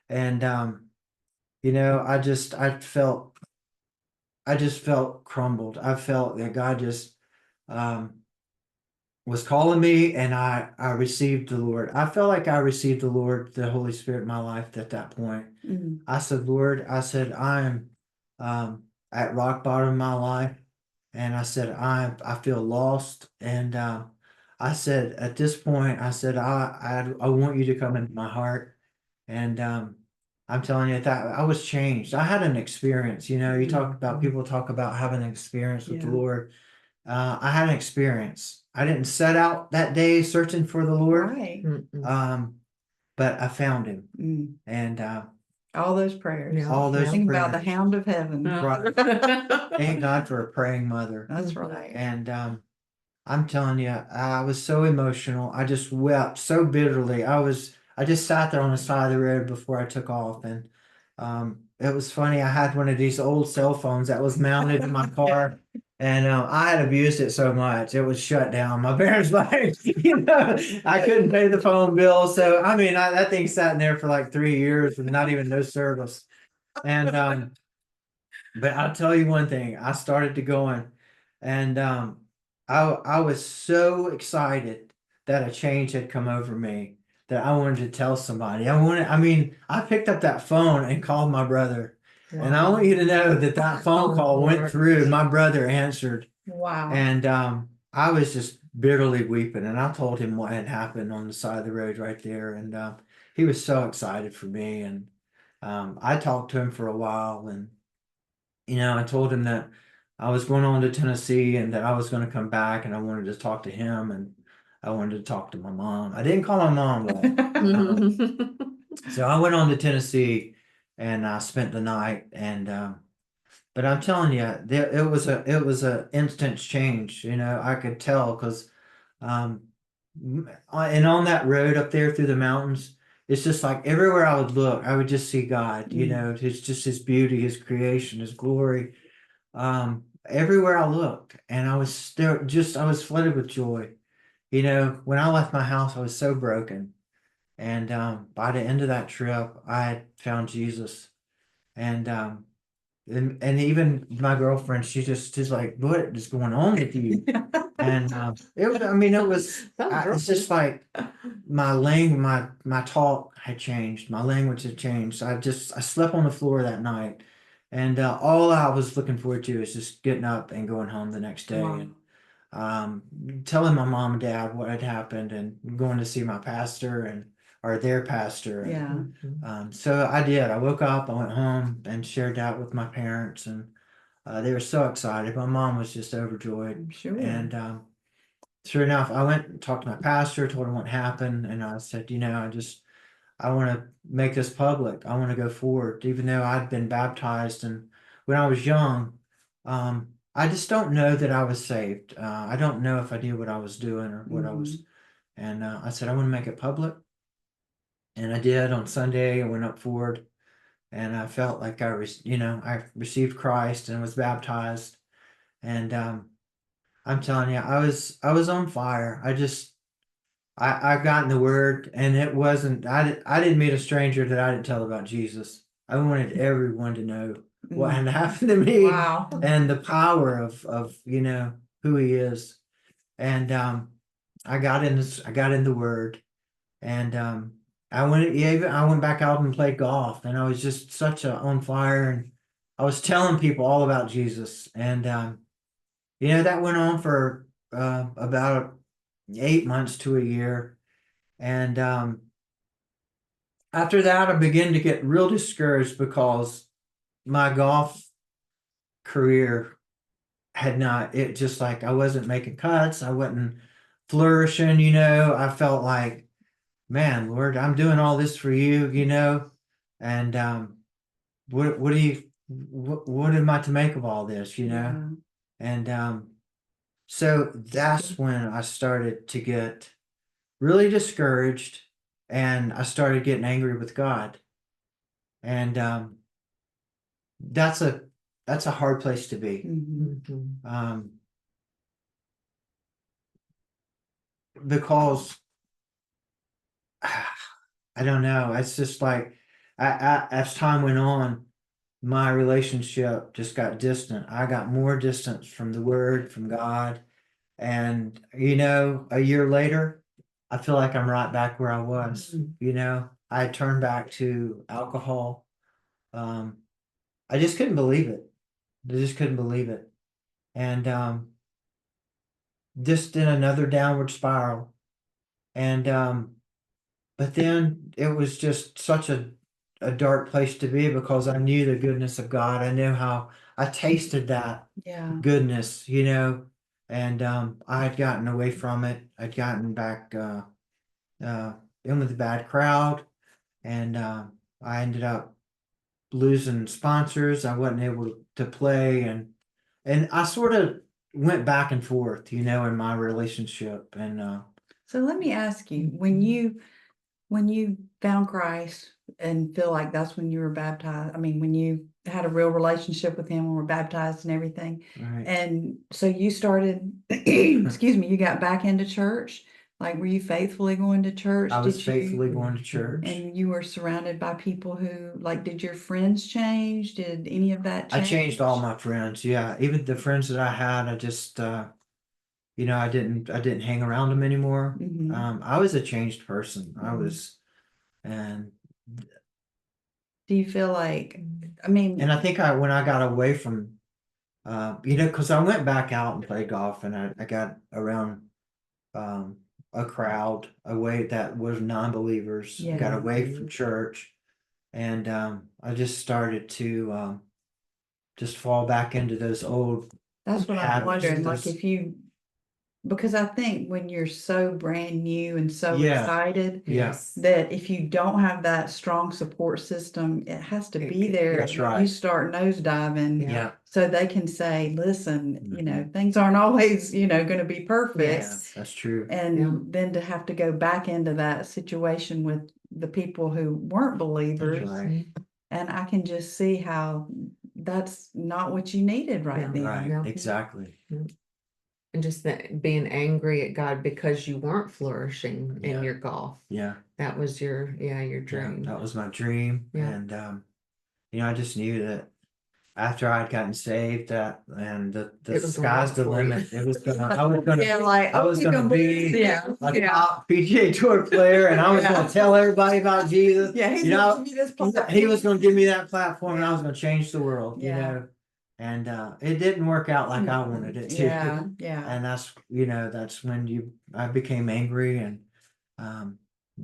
And I just felt crumbled. I felt that God just um was calling me, and I received the Lord. I felt like I received the Lord, the Holy Spirit in my life at that point. Mm. I said, "Lord," I said, "I'm at rock bottom in my life," and I said, I feel lost." And I said, "At this point," I said, I want you to come into my heart." And I'm telling you that I was changed. I had an experience. You talk about, people talk about having an experience with the Yeah. Lord. I had an experience. I didn't set out that day searching for the Lord, Right. um, but I found him, Mm. and All those prayers. Yeah. all those Think about the prayers. hound of heaven. Right. Thank God for a praying mother. That's right. And I'm telling you, I was so emotional. I just wept so bitterly. I just sat there on the side of the road before I took off. And it was funny. I had one of these old cell phones that was mounted in my car. And I had abused it so much, it was shut down. My parents, like, I couldn't pay the phone bill. So, I mean, that thing sat in there for like 3 years with not even no service. And but I'll tell you one thing, I started to going, and I was so excited that a change had come over me that I wanted to tell somebody. I picked up that phone and called my brother. And I want you to know that that phone call went through. My brother answered, Wow. and I was just bitterly weeping. And I told him what had happened on the side of the road right there. And he was so excited for me. And I talked to him for a while, and I told him that I was going on to Tennessee and that I was going to come back, and I wanted to talk to him, and I wanted to talk to my mom. I didn't call my mom, but so I went on to Tennessee, and I spent the night. And but I'm telling you, it was a instant change. I could tell because um, and on that road up there through the mountains, it's just like everywhere I would look, I would just see God. It's just His beauty, His creation, His glory. Everywhere I looked, and I was still I was flooded with joy. When I left my house, I was so broken, and by the end of that trip, I had found Jesus. And and even my girlfriend, she's like, "What is going on with you?" And it was, I mean, it was, it's just like my talk had changed, my language had changed. I slept on the floor that night, and all I was looking forward to is just getting up and going home the next day. Wow. And telling my mom and dad what had happened, and going to see my pastor or their pastor. And Yeah. so I did. I woke up, I went home and shared that with my parents, and they were so excited. My mom was just overjoyed. I'm sure. And sure enough, I went and talked to my pastor, told him what happened, and I said, I want to make this public. I want to go forward, even though I'd been baptized and when I was young. I just don't know that I was saved. I don't know if I knew what I was doing or what I was. And I said, I want to make it public. And I did. On Sunday, I went up forward, and I felt like I received Christ and was baptized. And I'm telling you, I was on fire. I got in the Word, and it wasn't. I didn't meet a stranger that I didn't tell about Jesus. I wanted everyone to know what had happened to me. Wow. And the power of who He is. And I got in the Word, and I went back out and played golf, and I was just such on fire, and I was telling people all about Jesus. And that went on for about 8 months to a year. And after that, I began to get real discouraged because my golf career had not, it just like I wasn't making cuts, I wasn't flourishing. I felt like, man, Lord, I'm doing all this for you. And what do you what am I to make of all this? And so that's when I started to get really discouraged, and I started getting angry with God. And that's a hard place to be. Because I don't know, it's just like as time went on, my relationship just got distant. I got more distance from the Word, from God. And a year later, I feel like I'm right back where I was. I turned back to alcohol. I just couldn't believe it. I just couldn't believe it. And just in another downward spiral. And but then it was just such a dark place to be, because I knew the goodness of God. I knew how I tasted that goodness, and I had gotten away from it. I'd gotten back in with a bad crowd, and I ended up losing sponsors. I wasn't able to play, and I sort of went back and forth, in my relationship. And So let me ask you, when you found Christ and feel like that's when you were baptized, I mean, when you had a real relationship with Him and were baptized and everything, right. and so you started, excuse me, you got back into church. Like, were you faithfully going to church? I was Did faithfully going to church. And you were surrounded by people who, like, did your friends change? Did any of that I change? changed all my friends. Yeah, even the friends that I had, I just I didn't hang around them anymore. I was a changed person. I was. And do you feel like, I mean, and I think when I got away from because I went back out and played golf, and I got around a crowd away that was non-believers, Yeah. got away from church. And I just started to just fall back into those old That's what I'm habits. wondering, like those- if you, because I think when you're so brand new and so Yeah. excited, Yes. that if you don't have that strong support system, it has to be there. That's You right. start nosediving. Yeah. So they can say, listen, you know, things aren't always, you know, going to be perfect. Yes. That's true. And then to have to go back into that situation with the people who weren't believers. That's right. And I can just see how that's not what you needed right Yeah. then. Right. Yeah. Exactly. And just that being angry at God because you weren't flourishing Yeah. in your golf. Yeah. That was your Yeah, dream. that was my dream. Yeah. And I just knew that after I'd gotten saved, that and the It was gonna sky's work the for you. limit. It was gonna I was gonna Yeah, like I was you gonna be Yeah. a top PGA Tour player, and I was gonna tell everybody about Jesus. Yeah, he's You gonna know, give me this platform. he was gonna give me that platform, and I Yeah. was gonna change the world. You Yeah. know, and it didn't work out like I wanted it to. Yeah, yeah. And that's when I became angry and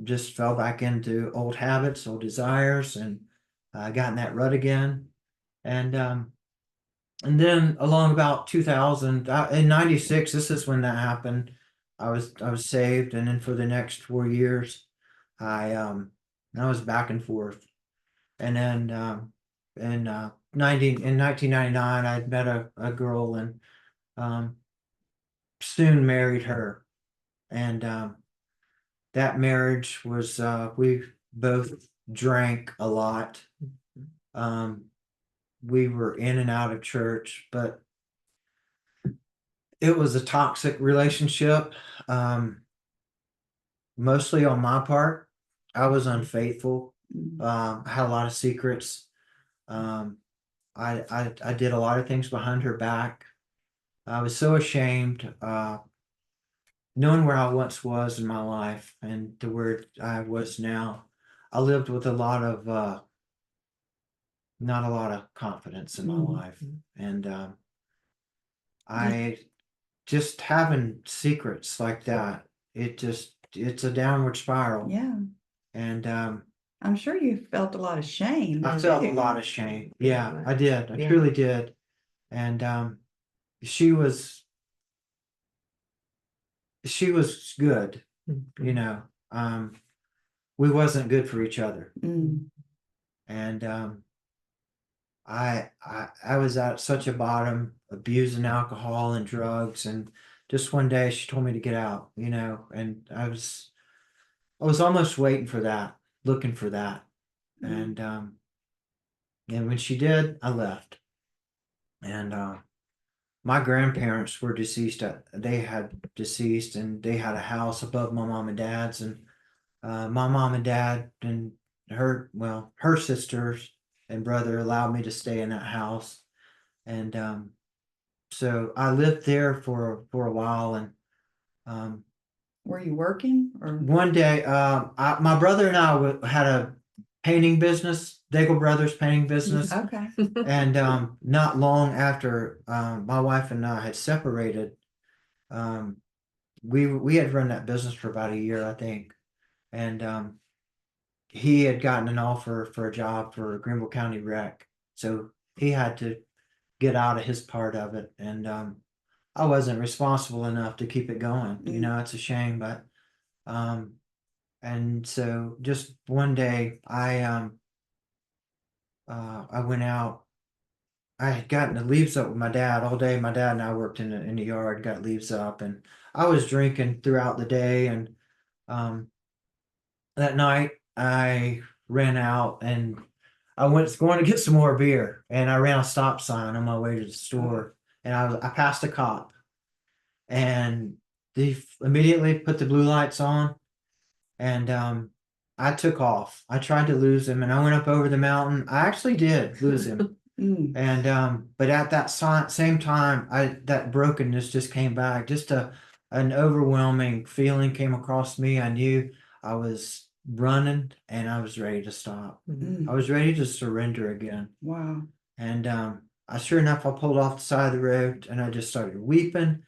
just fell back into old habits, old desires, and I got in that rut again. And then along about 2000, in '96, this is when that happened. I was saved, and then for the next 4 years, I was back and forth. And then in 1999, I'd met a girl and soon married her. And that marriage was we both drank a lot. We were in and out of church, but it was a toxic relationship. Mostly on my part. I was unfaithful. I had a lot of secrets. I did a lot of things behind her back. I was so ashamed, knowing where I once was in my life and to where I was now. I lived with not a lot of confidence in my life. And I just having secrets like that, it's a downward spiral. Yeah. And I'm sure you felt a lot of shame. I felt a too. lot of shame. Yeah, I did. I Yeah. truly did. And she was good, you know. We wasn't good for each other. Mm. And I was at such a bottom, abusing alcohol and drugs, and just one day she told me to get out, you know, and I was almost waiting for that, looking for that. And when she did, I left. And my grandparents were deceased. They had deceased, and they had a house above my mom and dad's. And my mom and dad and her sisters and brother allowed me to stay in that house. And so I lived there for a while. And Were you working or? one day, my brother and I had a painting business, Daigle Brothers painting business. Okay. And not long after my wife and I had separated, we had run that business for about a year, I think. And he had gotten an offer for a job for Greenville County Rec, so he had to get out of his part of it. And I wasn't responsible enough to keep it going. You know, it's a shame, but and so just one day I went out. I had gotten the leaves up with my dad all day. My dad and I worked in the yard, got leaves up, and I was drinking throughout the day. And that night I ran out and I was going to get some more beer, and I ran a stop sign on my way to the store, and I passed a cop, and they immediately put the blue lights on, and I took off. I tried to lose him, and I went up over the mountain. I actually did lose him. And but at that same time, that brokenness just came back. Just an overwhelming feeling came across me. I knew I was running, and I was ready to stop. I was ready to surrender again. Wow. And sure enough, I pulled off the side of the road, and I just started weeping.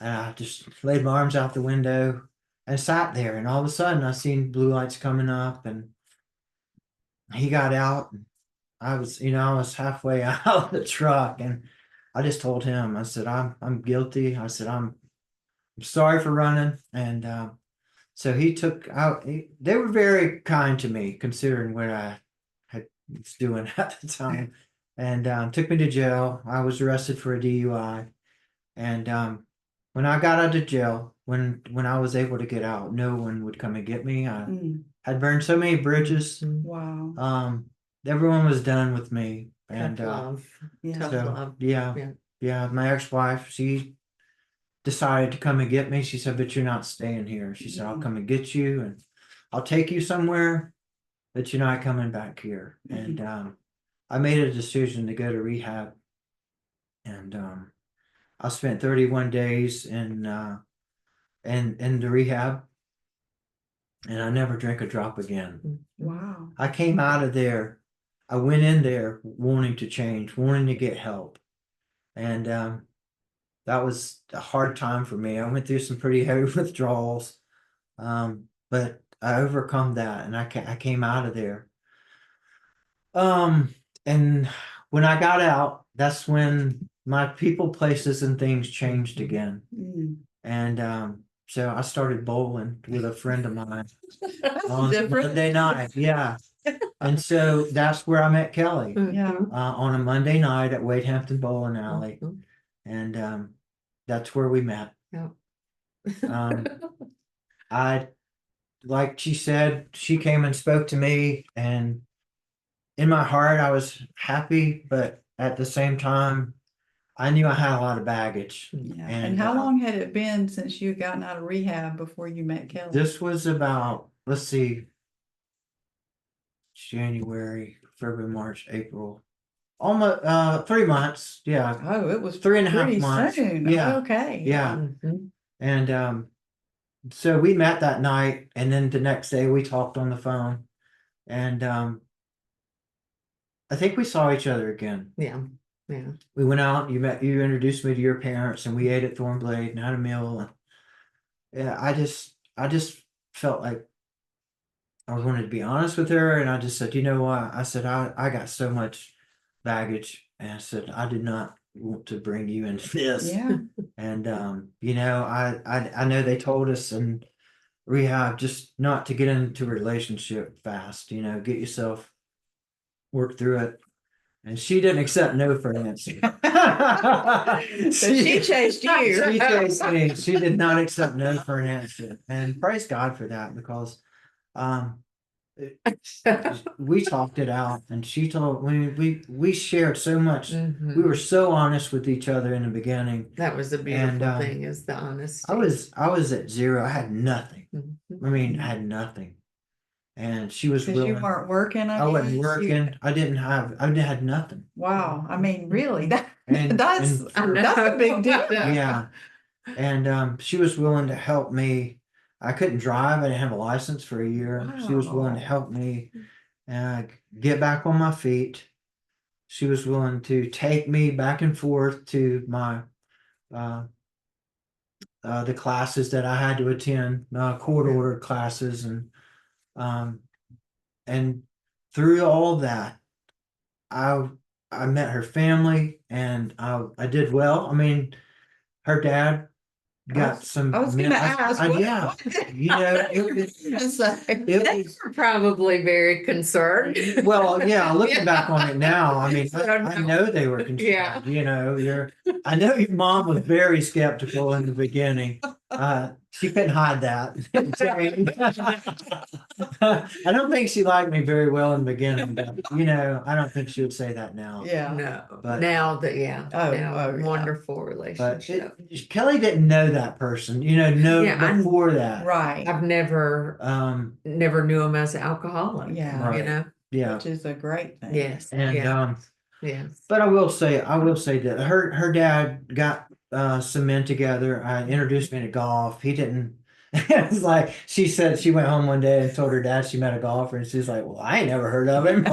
And I just laid my arms out the window, and sat there, and all of a sudden I seen blue lights coming up, and he got out, and I was halfway out of the truck, and I just told him, I said, I'm guilty. I said, I'm sorry for running. And so he took out, they were very kind to me considering what I was doing at the time, and took me to jail. I was arrested for a DUI. And when I got out of jail, when I was able to get out, no one would come and get me. I had burned so many bridges. Wow. Everyone was done with me. And Tough love. Yeah. Tough so, love. yeah, Yeah. yeah. My ex-wife, she decided to come and get me. She said, "But you're not staying here." She said, "I'll come and get you, and I'll take you somewhere, but you're not coming back here." And I made a decision to go to rehab, and I spent 31 days in the rehab, and I never drank a drop again. Wow. I came out of there. I went in there wanting to change, wanting to get help, and that was a hard time for me. I went through some pretty heavy withdrawals, but I overcome that, and I came out of there. And when I got out, that's when my people, places, and things changed again. And so I started bowling with a friend of mine on Different. Monday night. Yeah. And so that's where I met Kelly, Yeah. on a Monday night at Wade Hampton Bowling Alley. And that's where we met. Yeah. I, like she said, she came and spoke to me, and in my heart, I was happy, but at the same time, I knew I had a lot of baggage. Yeah. And how long had it been since you had gotten out of rehab before you met Kelly? This was about, let's see, January, February, March, April, almost 3 months. Yeah. Oh, it was 3.5 pretty months. soon. Yeah. Okay. Yeah. And so we met that night, and then the next day we talked on the phone, and I think we saw each other again. Yeah. Yeah. We went out, you introduced me to your parents, and we ate at Thornblade and had a meal. And yeah, I just felt like I wanted to be honest with her, and I just said, you know what? I said, I got so much baggage, and I said, I did not want to bring you into this. Yeah. And I know they told us in rehab just not to get into a relationship fast, get yourself, work through it. And she didn't accept no for an answer. So she chased you. She chased me. She did not accept no for an answer. And praise God for that, because we talked it out, and she told we shared so much. We were so honest with each other in the beginning. That was a beautiful thing, is the honesty. I was at zero. I had nothing. I mean, I had nothing. And she was Because you willing. weren't working. I wasn't guess. working. I had nothing. Wow. I mean, really, that's And a big deal. yeah. And she was willing to help me. I couldn't drive. I didn't have a license for a year. She was willing to help me get back on my feet. She was willing to take me back and forth to my the classes that I had to attend, court ordered classes, and through all that, I met her family, and I did well. I mean, her dad got some. I was going to ask. Yeah, They were probably very concerned. Well, yeah, looking back on it now, I mean, I know they were concerned. Yeah. I know your mom was very skeptical in the beginning. She couldn't hide that. I don't think she liked me very well in the beginning, but I don't think she would say that now. Yeah. No. But now, yeah. wonderful But relationship. Kelly didn't know that person, before that. Right. I've never knew him as an alcoholic. Yeah. Right. Yeah. Which is a great thing. Yes. And yes. but I will say that her dad got some men together. Introduced me to golf. He didn't. It's like she said she went home one day and told her dad she met a golfer, and she's like, "Well, I ain't never heard of him.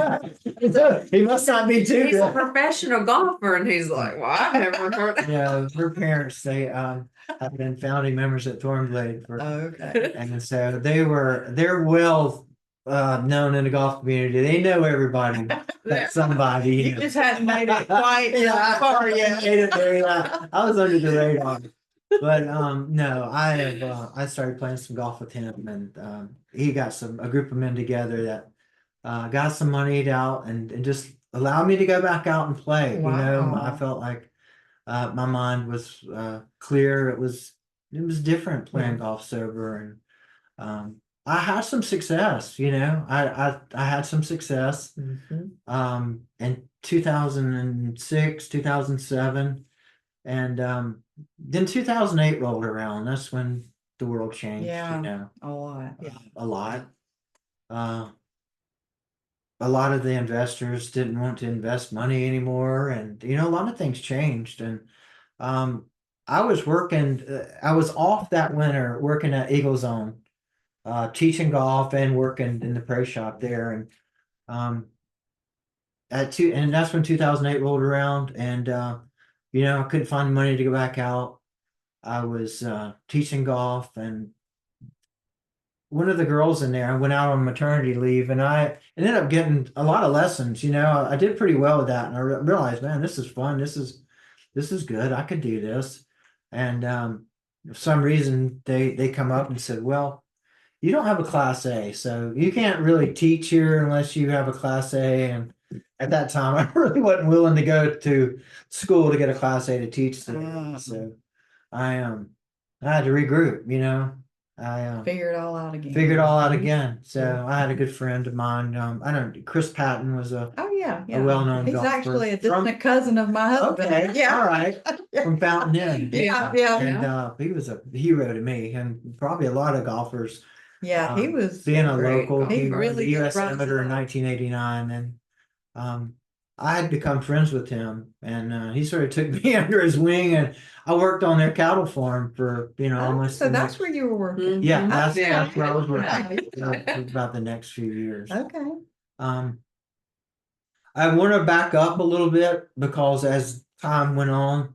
He must not be too He's a good." professional golfer, and he's like, "Well, I never heard." Her parents, they have been founding members at Thornblade for, Okay. and so they're well known in the golf community. They know everybody. That's somebody. You just hadn't made it quite far yet. I was under the radar. But no, I started playing some golf with him, and he got a group of men together that got some money out and just allowed me to go back out and play. You know, I Wow. felt like my mind was clear. It was different playing golf sober, and I had some success. You know, I had some success in 2006, 2007, and then 2008 rolled around. That's when the world changed. Yeah. You know, A lot. a lot. A lot of the investors didn't want to invest money anymore, and you know, a lot of things changed. And I was working. I was off that winter working at Eagle Zone, teaching golf and working in the pro shop there. And and that's when 2008 rolled around, and you know, I couldn't find money to go back out. I was teaching golf, and one of the girls in there, I went out on maternity leave, and I ended up getting a lot of lessons. You know, I did pretty well with that, and I realized, man, this is fun. This is good. I could do this. And for some reason, they come up and said, well, you don't have a class A, so you can't really teach here unless you have a class A. And at that time, I really wasn't willing to go to school to get a class A to teach there. So I had to regroup. You know, I Figure it all out again. figured it all out again. So I had a good friend of mine. I don't. Chris Patton was a Oh yeah, yeah. well-known He's golfer actually a from- distant cousin of my husband. okay. Yeah. All right. From Fountain Inn. Yeah, yeah. And he was a hero to me, and probably a lot of golfers. Yeah, he was Being a great local, golfer. he He was really the did U.S. rise Amateur in up. 1989, and I had become friends with him, and he sort of took me under his wing, and I worked on their cattle farm for Oh, almost. so the that's next- where you were working. Yeah, Okay. that's where I was working. Yeah. For about the next few years. Okay. I want to back up a little bit because as time went on,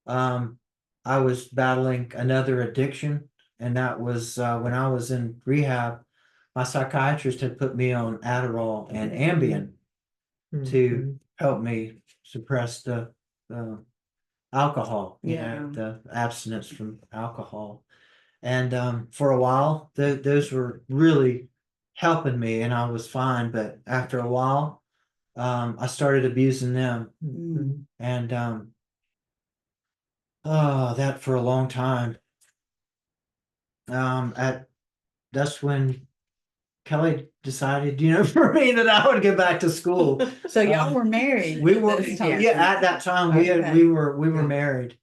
I was battling another addiction, and that was when I was in rehab. My psychiatrist had put me on Adderall and Ambien to help me suppress the alcohol, you know, the abstinence from alcohol. And for a while, those were really helping me, and I was fine. But after a while, I started abusing them, and that for a long time. That's when Kelly decided, you know, for me that I would get back to school. So y'all were married. We at were, this time. yeah, at that time Okay. we were Yeah. married,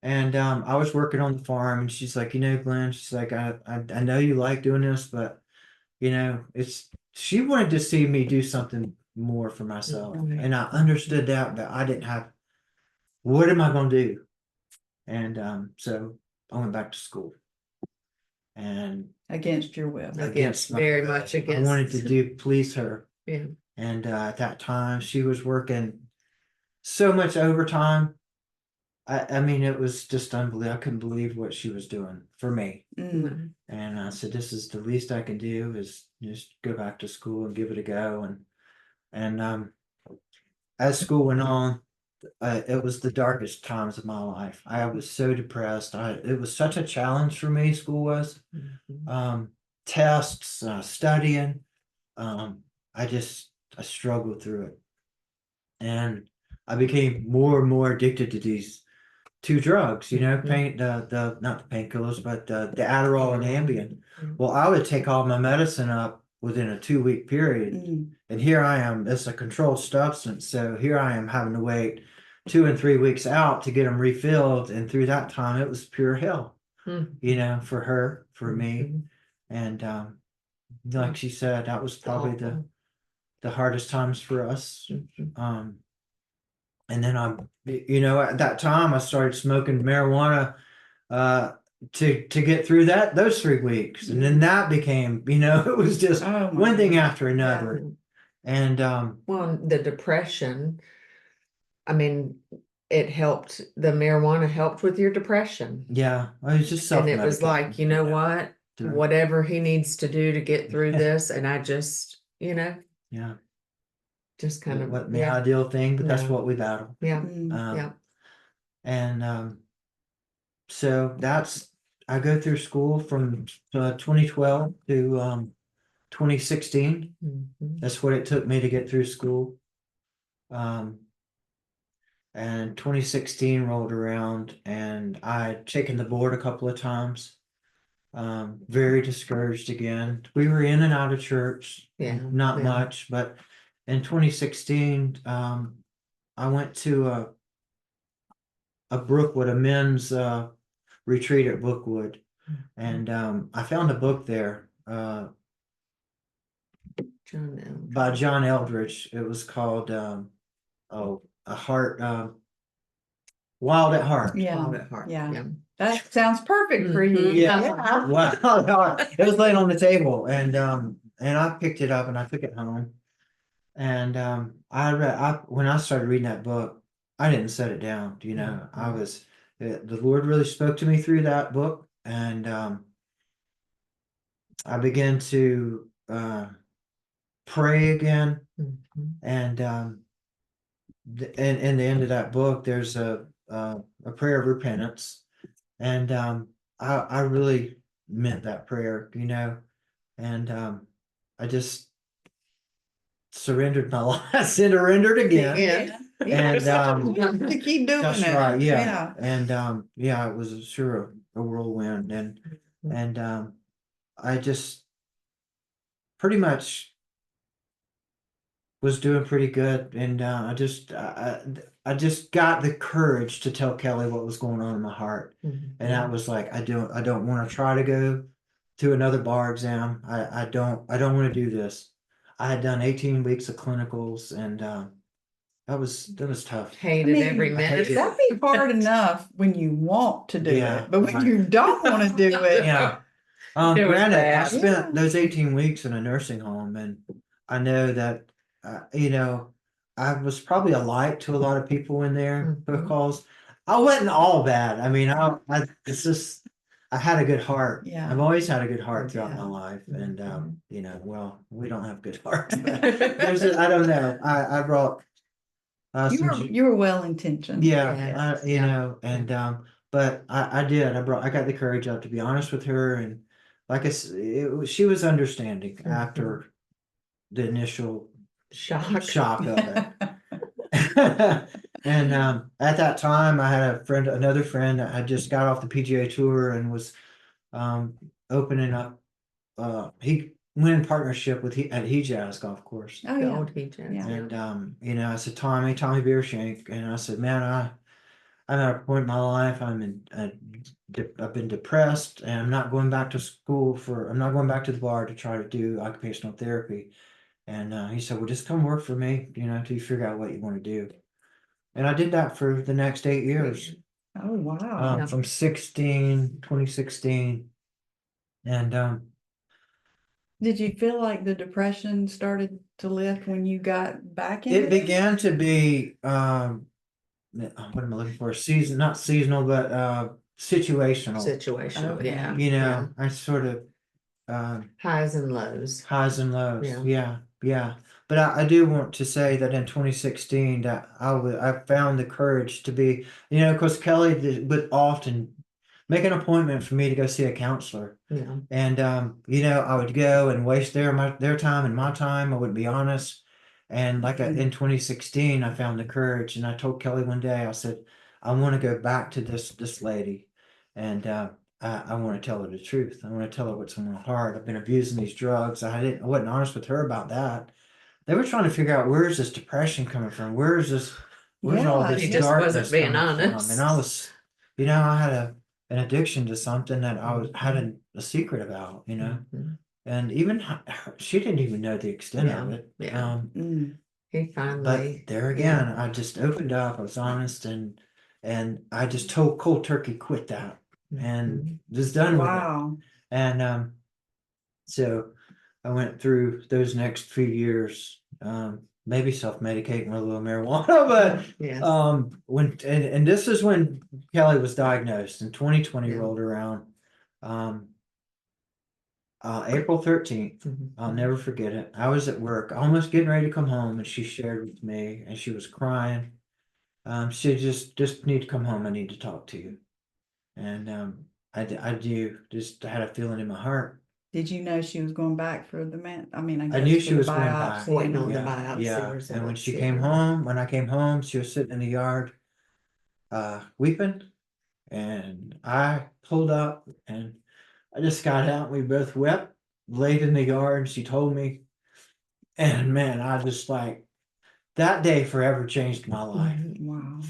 and I was working on the farm, and she's like, you know, Glenn, she's like, I know you like doing this, but you know, she wanted to see me do something more for myself, and I understood that, but I didn't have. What am I going to do? And so I went back to school, and Against your will. Against, very much I against. wanted to please her. Yeah. And at that time, she was working so much overtime. I mean, it was just unbelievable. I couldn't believe what she was doing for me. Mm. And I said, this is the least I can do is just go back to school and give it a go. And as school went on, it was the darkest times of my life. I was so depressed. It was such a challenge for me, school was. Tests, studying. I struggled through it. And I became more and more addicted to these two drugs, you know, not the painkillers, but the Adderall and Ambien. Well, I would take all my medicine up within a 2-week period. And here I am, it's a controlled substance. So here I am having to wait 2 and 3 weeks out to get them refilled. And through that time, it was pure hell, you know, for her, for me. And like she said, that was probably the hardest times for us. And then you know, at that time I started smoking marijuana to get through those 3 weeks. And then that became, you know, it was just one thing after another. And Well, the depression, I mean, it helped, the marijuana helped with your depression. Yeah, I was just And it was self-medicating. like, you know Yeah, what? sure. Whatever he needs to do to get through this, and I just, Yeah, just kind it of, wasn't the yeah, ideal thing, but that's No. what we battle. yeah, Mm. yeah. And so I go through school from 2012 to 2016. Mhm. That's what it took me to get through school. And 2016 rolled around and I'd taken the board a couple of times. Very discouraged again. We were in and out of church, Yeah, not yeah. much, but in 2016, I went to a Brookwood, a men's retreat at Brookwood, and I found a book there John L. by John Eldridge. It was called A Heart, Wild at Heart. Yeah. Wild at Heart. Yeah. Yeah. That sounds perfect for you. Mhm. Yeah. Wild at Heart. It was laying on the table, and I picked it up and I took it home. And when I started reading that book, I didn't set it down. You know, the Lord really spoke to me through that book, and I began to pray again. Mhm. And in the end of that book, there's a prayer of repentance, and I really meant that prayer, you know, and I just surrendered my life, surrendered again. Yeah. And To keep doing that's it. right, yeah. And yeah, it was sure a whirlwind, and I just pretty much was doing pretty good, and I just got the courage to tell Kelly what was going on in my heart, Mhm. and I was like, I don't want to try to go to another bar exam. I don't want to do this. I had done 18 weeks of clinicals, and that was tough. Hated every I minute. that'd be hard enough when you want to do Yeah, it, but when right. you don't want to do it, Yeah. It was Granted, I bad. spent those 18 weeks in a nursing home, and I know that, you know, I was probably a light to a lot of people in there Mhm. because I wasn't all bad. I mean, it's just, I had a good heart. Yeah. I've always had a good heart throughout Yeah. my life. And, Mhm. you know, well, we don't have good hearts. But I don't know. I brought, you were well intentioned. yeah, you Yeah. know, and but I did. I got the courage up to be honest with her, and like she was understanding after the initial shock of it. And at that time, I had another friend that had just got off the PGA Tour and was opening up. He went in partnership with at Jazz Golf Course. Oh The yeah. old Heat Jazz. Yeah. And you know, I said, Tommy Beershank, and I said, man, I'm at a point in my life. I've been depressed, and I'm not going back to school I'm not going back to the bar to try to do occupational therapy. And he said, well, just come work for me, you know, until you figure out what you want to do. And I did that for the next 8 years, Oh wow. from 2016. And Did you feel like the depression started to lift when you got back in it began to be, what am I looking for? Not seasonal, but situational. Situational, Okay. yeah. You yeah. know, I sort of Highs and lows. highs and lows. Yeah. Yeah. But I do want to say that in 2016 that I found the courage to be, you know, because Kelly would often make an appointment for me to go see a counselor. Yeah. And you know, I would go and waste their time and my time. I would be honest. And like in 2016, I found the courage, and I told Kelly one day, I said, I want to go back to this lady, and I want to tell her the truth. I want to tell her what's on my heart. I've been abusing these drugs. I wasn't honest with her about that. They were trying to figure out, where is this depression coming from? Where's all Yeah, this He just darkness wasn't being coming from? honest. And I was, you know, I had an addiction to something that had a secret about, you know. Mhm. And even she didn't even know the extent of Yeah, it. yeah. He But finally. there again, I just opened up. I was honest, and I just told cold turkey, quit that, and just done with it. Wow. And so I went through those next few years, maybe self-medicating with a little marijuana, but Yes. when and this is when Kelly was diagnosed and 2020 Yeah. rolled around. April 13th, Mhm. I'll never forget it. I was at work, almost getting ready to come home, and she shared with me, and she was crying. She just need to come home. I need to talk to you. And I do just had a feeling in my heart. Did you know she was going back for the I mean, I I guess knew for she the was going back. biopsy Waiting and on all. the Yeah, biopsy yeah. results. And when she Yeah. came home, when I came home, she was sitting in the yard, weeping. And I pulled up and I just got out. We both wept, laid in the yard. She told me, and man, I just like that day forever changed my life Mhm. Wow.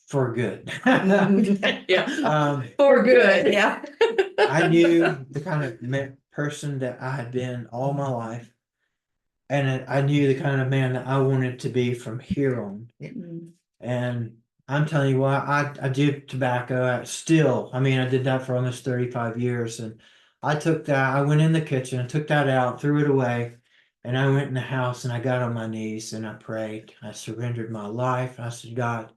for good. Yeah. For good. Yeah. I knew the kind of person that I had been all my life, and I knew the kind of man that I wanted to be from here on. Mm. And I'm telling you what, I did tobacco. I mean, I did that for almost 35 years. And I took that, I went in the kitchen and took that out, threw it away. And I went in the house and I got on my knees and I prayed. I surrendered my life. I said, God,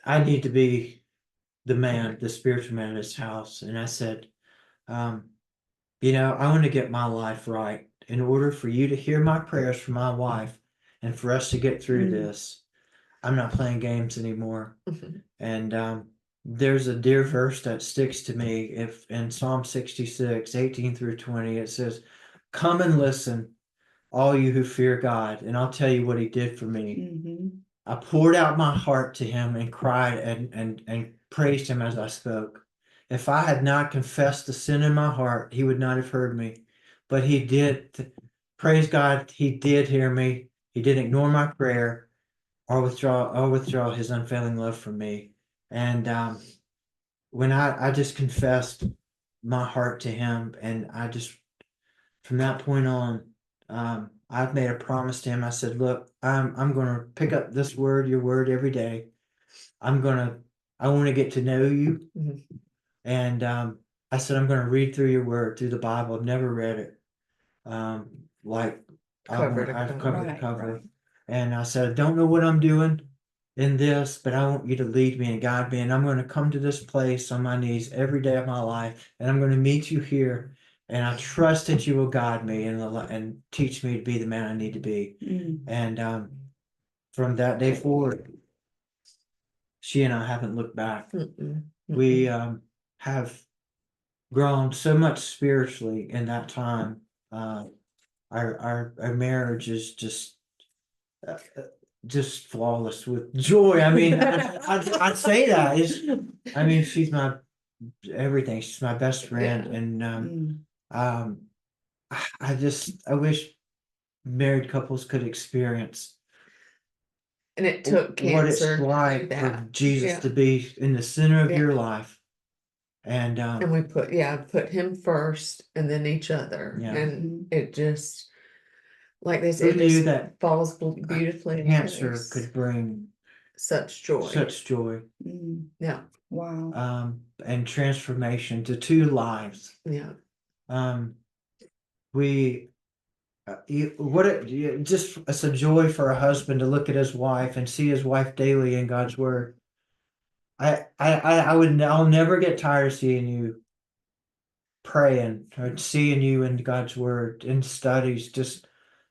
I need to be the man, the spiritual man of this house. And I said, um, I want to get my life right in order for you to hear my prayers for my wife and for us to get through this. I'm not playing games anymore. Mhm. And there's a dear verse that sticks to me. If in Psalm 66, 18 through 20, it says, "Come and listen, all you who fear God, and I'll tell you what he did for me. Mm-hmm. I poured out my heart to him and cried and praised him as I spoke. If I had not confessed the sin in my heart, he would not have heard me. But he did. Praise God, he did hear me. He didn't ignore my prayer or withdraw his unfailing love from me. And when I just confessed my heart to him, and I just from that point on, I've made a promise to him. I said, "Look, I'm going to pick up this word, your word, every day. I'm gonna, I want to get to know you." Mhm. And I said, "I'm going to read through your word, through the Bible. I've never read it, like Cover to I've cover. covered to Right, cover." right. And I said, "I don't know what I'm doing in this, but I want you to lead me and guide me. And I'm going to come to this place on my knees every day of my life, and I'm going to meet you here. And I trust that you will guide me and teach me to be the man I need to be." Mm. And from that day forward, she and I haven't looked back. Mm-mm. We Mm-mm. have grown so much spiritually in that time. Our marriage is uh, uh, just flawless with joy. I mean, I'd say that is. I mean, she's my everything. She's my best friend, Yeah. and Mm. um, I wish married couples could experience And it took what it's cancer to do like for that. Jesus Yeah. to be in the center of Yeah. your life, and And we put him first and then each other. Yeah. And it just, like this, who it knew just that falls beautifully into cancer place. could bring Such joy. such joy, Mm. Yeah. Wow. and transformation to two lives. Yeah. Um, we just it's a joy for a husband to look at his wife and see his wife daily in God's word. I'll never get tired of seeing you praying or seeing you in God's word in studies. Just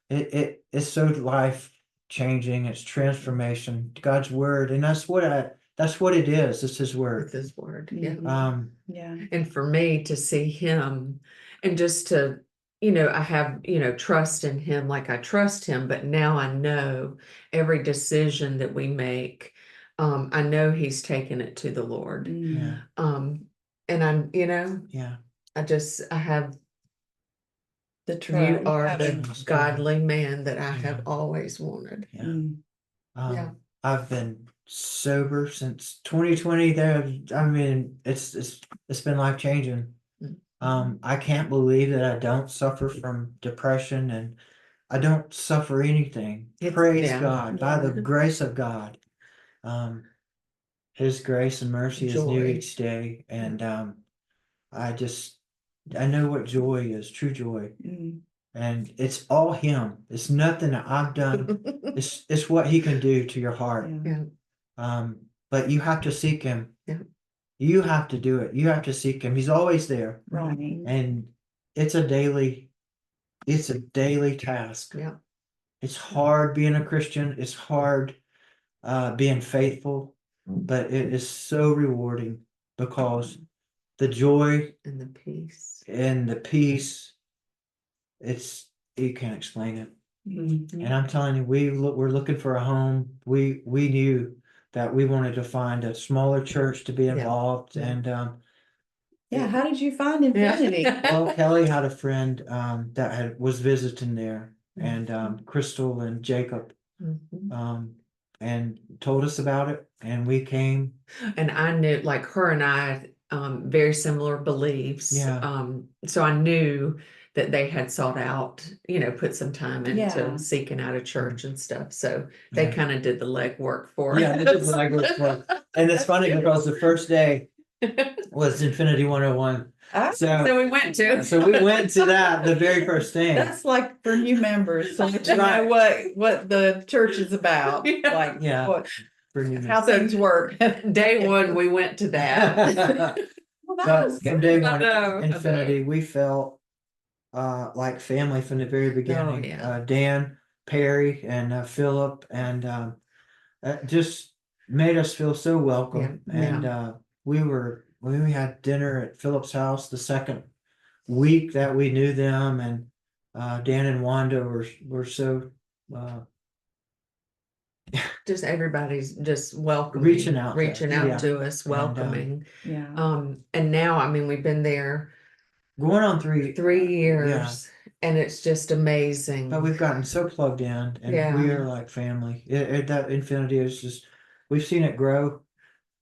it's so life changing. It's transformation. God's word, and that's what it is. It's His With word. his word. Mhm. Yeah. Yeah. And for me to see him and just to, I have, trust in him like I trust him, but now I know every decision that we make, I know he's taken it to the Lord. Mm. Yeah, And I'm, yeah. I have, The you trust. are have the Trust, godly man that I Yeah. have always wanted. Yeah. Mm. Yeah. I've been sober since 2020. I mean, it's been life changing. I can't believe that I don't suffer from depression and I don't suffer anything. Praise Yeah. God, by the grace of God. Um, His grace and mercy is new Joy. each day, and I know what joy is, true joy. Mm. and it's all him. It's nothing that I've done. It's what he can do to your heart. Yeah. Yeah. But you have to seek him. Yeah. You have to do it. You have to seek him. He's always there. Right. And it's a daily task. Yeah. It's hard being a Christian. It's hard being faithful, but it is so rewarding because the joy And the peace. and the peace, you can't explain it. Mhm. And I'm telling you, we're looking for a home. We knew that we wanted to find a smaller church to be Yeah. involved. Yeah. And Yeah. How did you find Infinity? well, Kelly had a friend that was visiting there, and Crystal and Jacob, Mhm. and told us about it, and we came. And I knew, like, her and I, very similar beliefs. Yeah. So I knew that they had sought out, put some time into Yeah. seeking out a church and stuff. So they Yeah. kind of did the legwork for Yeah, they did us. the legwork for us. And it's funny because the first day was Infinity 101. Ah, So we went to. So we went to that the very first thing. That's like for new members, so that you Right. know what the church is about. Yeah. Like Yeah. how things work. Day one, we went to that. Well, that But was from day one, I know. Infinity, we felt like family from the very beginning. yeah. Dan, Perry, and Philip, and just made us feel so welcome. Yeah. And we had dinner at Philip's house the second week that we knew them, and Dan and Wanda were so Just everybody's just welcoming, Reaching out to to us, And, welcoming. yeah. And now, I mean, we've been there going on 3 years, and it's just amazing. But we've gotten so plugged in, and Yeah. we are like family. That Infinity is just, we've seen it grow,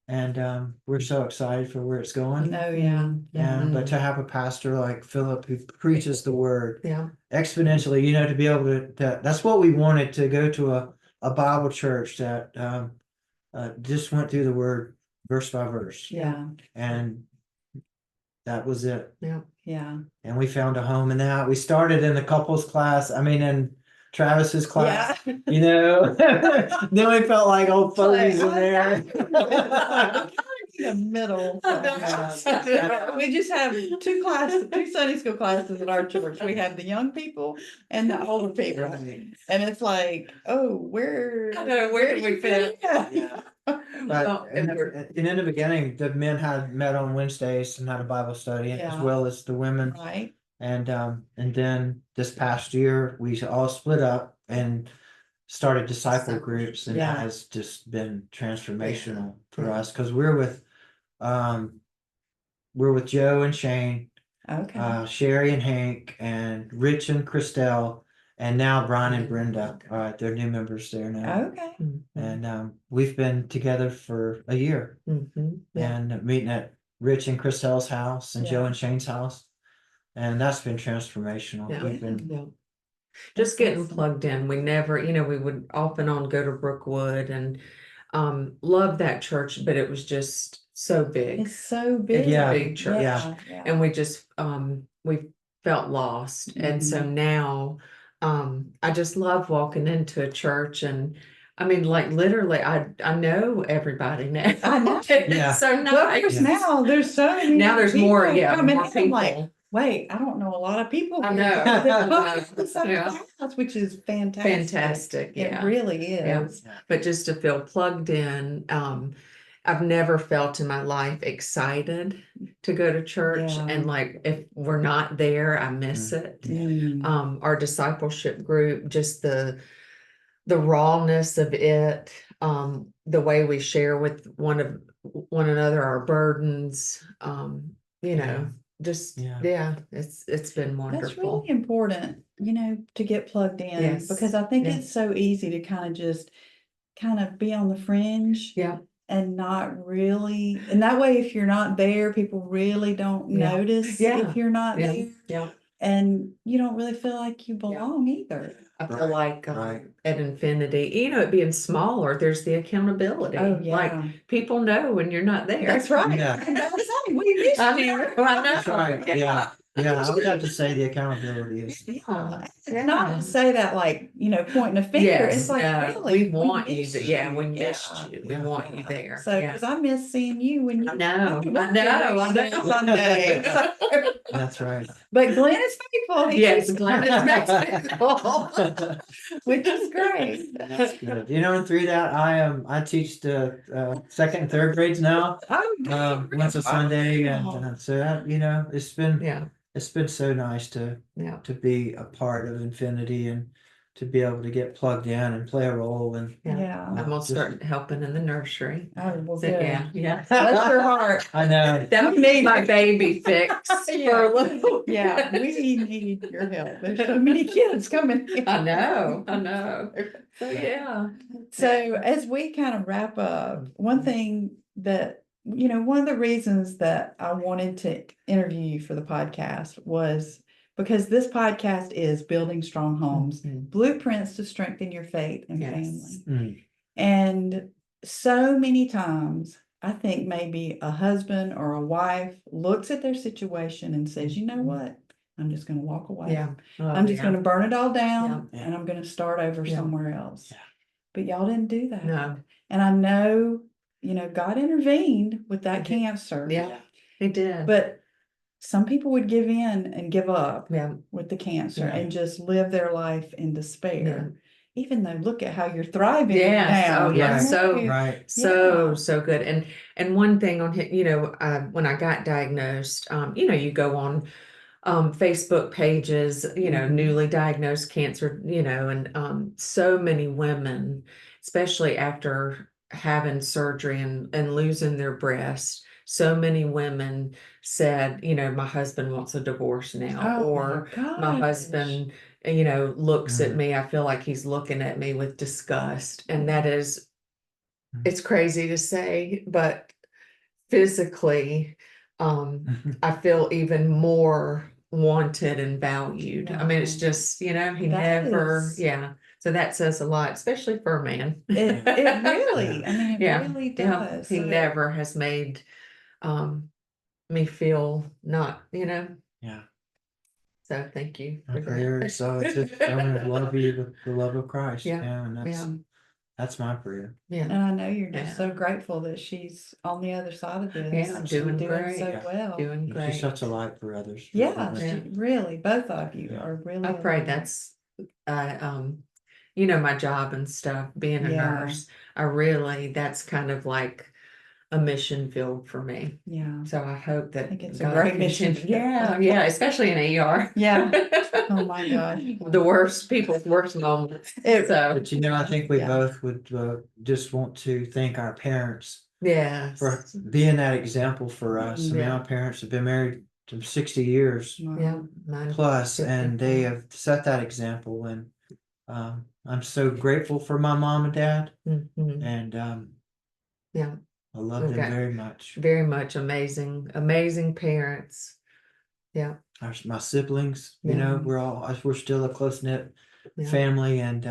and we're so excited for where it's going. Oh yeah. Yeah. And but to have a pastor like Philip who preaches the word Yeah. exponentially, to be able to that's what we wanted, to go to a Bible church that just went through the word verse by verse, Yeah. and that was it. Yeah. Yeah. And we found a home in that. We started in the couples class. I mean, in Travis's class, Yeah. Then we felt like old fogies in Like, there. The middle. know. We just have two Sunday school classes at our church. We have the young people and the older people. And it's like, oh, where Where do we fit? Yeah. But in the beginning, the men had met on Wednesdays and had a Bible study, as Yeah. well as the women. Right. And then this past year, we all split up and started disciple groups, and Yeah. that has just been transformational for Yeah. us, because we're with Joe and Shane, Okay. Sherry and Hank, and Rich and Christelle, and now Brian and Brenda. They're new members there now. Okay. And we've been together for a year, Yeah. and meeting at Rich and Christelle's house and Joe Yeah. and Shane's house, and that's been transformational. Yeah. We've been Yeah. Just getting awesome. plugged in. We never, we would off and on go to Brookwood and love that church, but it was just so big. It's so big. Yeah. Big church. Yeah. And we just we felt lost. And so now I just love walking into a church, and I mean, like, literally I know everybody now. I know. Yeah. It's so Well, nice. now there's so many Now there's more, people yeah, coming more in. I'm like, people. wait, I don't know a lot of people. I here. know. Yeah. Which is fantastic. Fantastic, yeah. It really is. But just to feel plugged in, I've never felt in my life excited to go to church. Yeah. And like, if we're not there, I miss it. Mm. Our discipleship group, just the rawness of it, the way we share with one another our burdens, just it's been wonderful. That's really important, to get plugged in. Yes. Because I think Yeah. it's so easy to kind of be on the fringe. Yeah. And not really, and that way, if you're not there, people really don't Yeah. notice Yeah. if you're not Yeah. there. Yeah. And you don't really feel like you belong either. I feel like Right. at Infinity, it being smaller, there's the accountability. Oh, yeah. Like, people know when you're not there. That's right. Yeah. And that's something we miss I you. mean, I know. That's right. Yeah. Yeah, I would have to say the accountability is. Yeah. Yeah. Not to say that like, pointing a finger. Yes, It's like, no, really, we want you miss to, yeah, we you. missed Yeah. you. We Yeah. want you there. So, Yeah. because I miss seeing you when you I know, come to I work know, every I know. Sunday. That's right. But Glenn is faithful. He Yes, keeps- Glen is Mexico. which is great. That's good. You know, and through that, I teach the second and third grades now. Oh, Once a Sunday, and wow. so that Yeah, it's been so nice to yeah. be a part of Infinity and to be able to get plugged in and play a role and Yeah. I'm gonna start helping in the nursery. Oh, well, So, good. yeah. Bless your heart. I know. That would be my baby fix Yeah. for a little. Yeah, we need your help. There's so many kids coming in. I know, I know. So, yeah. So as we kind of wrap up, one thing that, one of the reasons that I wanted to interview you for the podcast was because this podcast is Building Strong Homes, Mhm. Blueprints to Strengthen Your Faith and Yes. Family. Mm. And so many times, I think maybe a husband or a wife looks at their situation and says, you know what? I'm just going to walk away. Yeah. Oh, I'm just yeah. going to burn it all down Yeah. and I'm going to start over Yeah. somewhere else. Yeah. But y'all didn't do that. No, And I know, God intervened with that He did. cancer. yeah, he did. But some people would give in and give up Yeah, with the cancer Yeah. and just live their life in despair. Yeah. Even though look at how you're thriving yes, now. oh, yeah, Right. so, Right. so, Yeah. so good. And one thing on him, when I got diagnosed, you go on Facebook pages, Mhm. newly diagnosed cancer, and so many women, especially after having surgery and losing their breast, so many women said, my husband wants a divorce now, Oh or my gosh. husband, looks at Mhm. me. I feel like he's looking at me with disgust. And that is, Mhm. it's crazy to say, but physically, I feel even more wanted and valued. I mean, it's Wow. just, he That never, is- yeah. So that says a lot, especially for a man. It really, I mean, it Yeah, really yeah, does. he So- never has made me feel not, Yeah. so thank you My for prayer that. is so it's just I'm gonna love you with the love of Christ. Yeah. Yeah, and Yeah, that's my prayer. And yeah, I know you're just so Yeah. grateful that she's on the other side of this. Yeah, and doing doing great. so Yeah. well. doing She's great. such a light for others. for Yeah, others. Yeah. really, both of you Yeah. are really. I a pray light. that's, my job and stuff, being a Yeah. nurse, that's kind of like a mission field for me. Yeah. So I hope that think it's a God great mission continue- field. Yeah, especially in ER. Yeah. Oh my gosh. People's worst moments. It- So, But I think we Yeah. both would just want to thank our parents yeah. for being that example for us. I mean, Yeah. our parents have been married to 60 years Yeah. mine- plus, and they have set that example. And I'm so grateful for my mom and dad, Mhm. and Yeah, I love them Okay. very much. very much amazing parents. Yeah, My siblings, Yeah. we're still a close knit yeah, family, and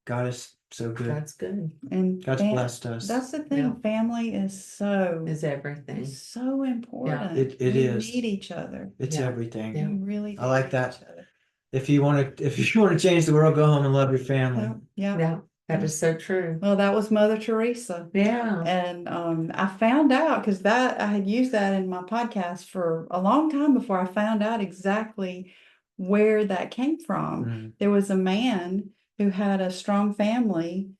God is so good. that's good. And God's fam- blessed us. That's the thing. Yeah. Family is so Is everything. it's so important. It You is. need each other. It's Yeah. everything. Yeah. You really I like need that. each other. If you want to change the world, go home and love your family. Yeah. Yeah, that is so true. Well, that was Mother Teresa. Yeah. And I found out because that I had used that in my podcast for a long time before I found out exactly where that came from. Mhm. There was a man who had a strong family.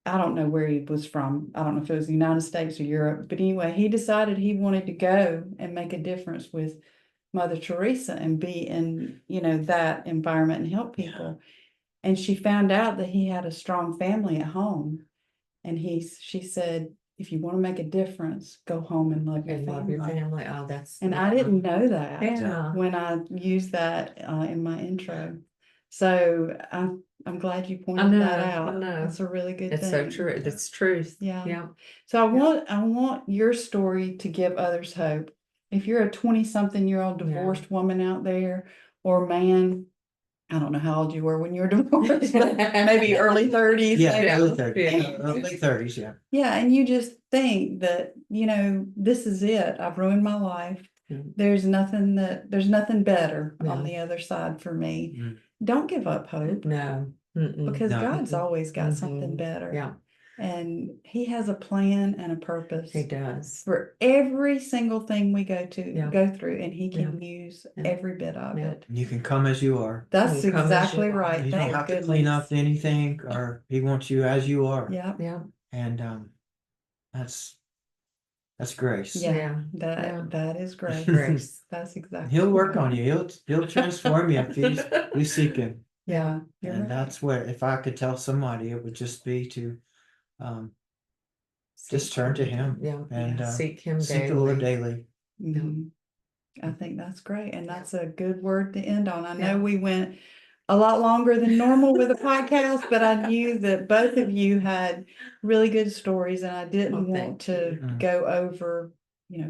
I don't know where he was from. I don't know if it was the United States or Europe, but anyway, he decided he wanted to go and make a difference with Mother Teresa and be in, that environment and help people. And she found out that he had a strong family at home. And she said, if you want to make a difference, go home and love your And love your family. family. Oh, that's. And I didn't know that Yeah. when I used that in my intro. So I'm glad you pointed that know, out. I know. That's a really good It's thing. so true. It's truth. Yeah. Yeah. So I want your story to give others hope. If you're a 20-something-year-old Yeah. divorced woman out there or man, I don't know how old you were when you were divorced, but maybe early 30s. Yeah, maybe. early 30s. Yeah. Late 30s, yeah. Yeah, and you just think that, this is it. I've ruined my life. there's nothing better on No. the other side for me. Mm. Don't give up hope, No. Mm-mm. because No. God's always got something Mhm. better. Yeah, And he has a plan and a purpose he does. for every single thing we Yeah. go through, and he can use Yeah. every bit of Yeah. it. You can come as you are. That's You come as exactly you are. right. You don't Thank have to clean goodness. up anything, or he wants you as you are. Yeah. Yeah, And that's grace. Yeah. Yeah. That is great. grace. That's exactly He'll work right. on you. He'll transform you if you seek him. Yeah, you're And right. that's what, if I could tell somebody, it would just be to just Seek turn to him Yeah, and seek him seek the Lord daily. daily. Mhm. I think that's great. And that's a good word to end on. I know Yeah. we went a lot longer than normal with the podcast, but I knew that both of you had really good stories, and I didn't Oh, want thank to you. go over,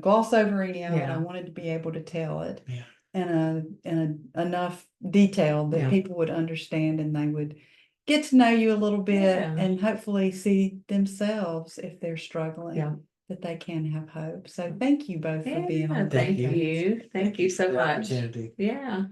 gloss over any of it. I Yeah. wanted to be able to tell it Yeah. in enough detail that Yeah. people would understand, and they would get to know you a little bit, Yeah. and hopefully see themselves, if they're struggling, Yeah. that they can have hope. So thank you both for being on. Thank you. you. Thank you so The much. opportunity. Yeah.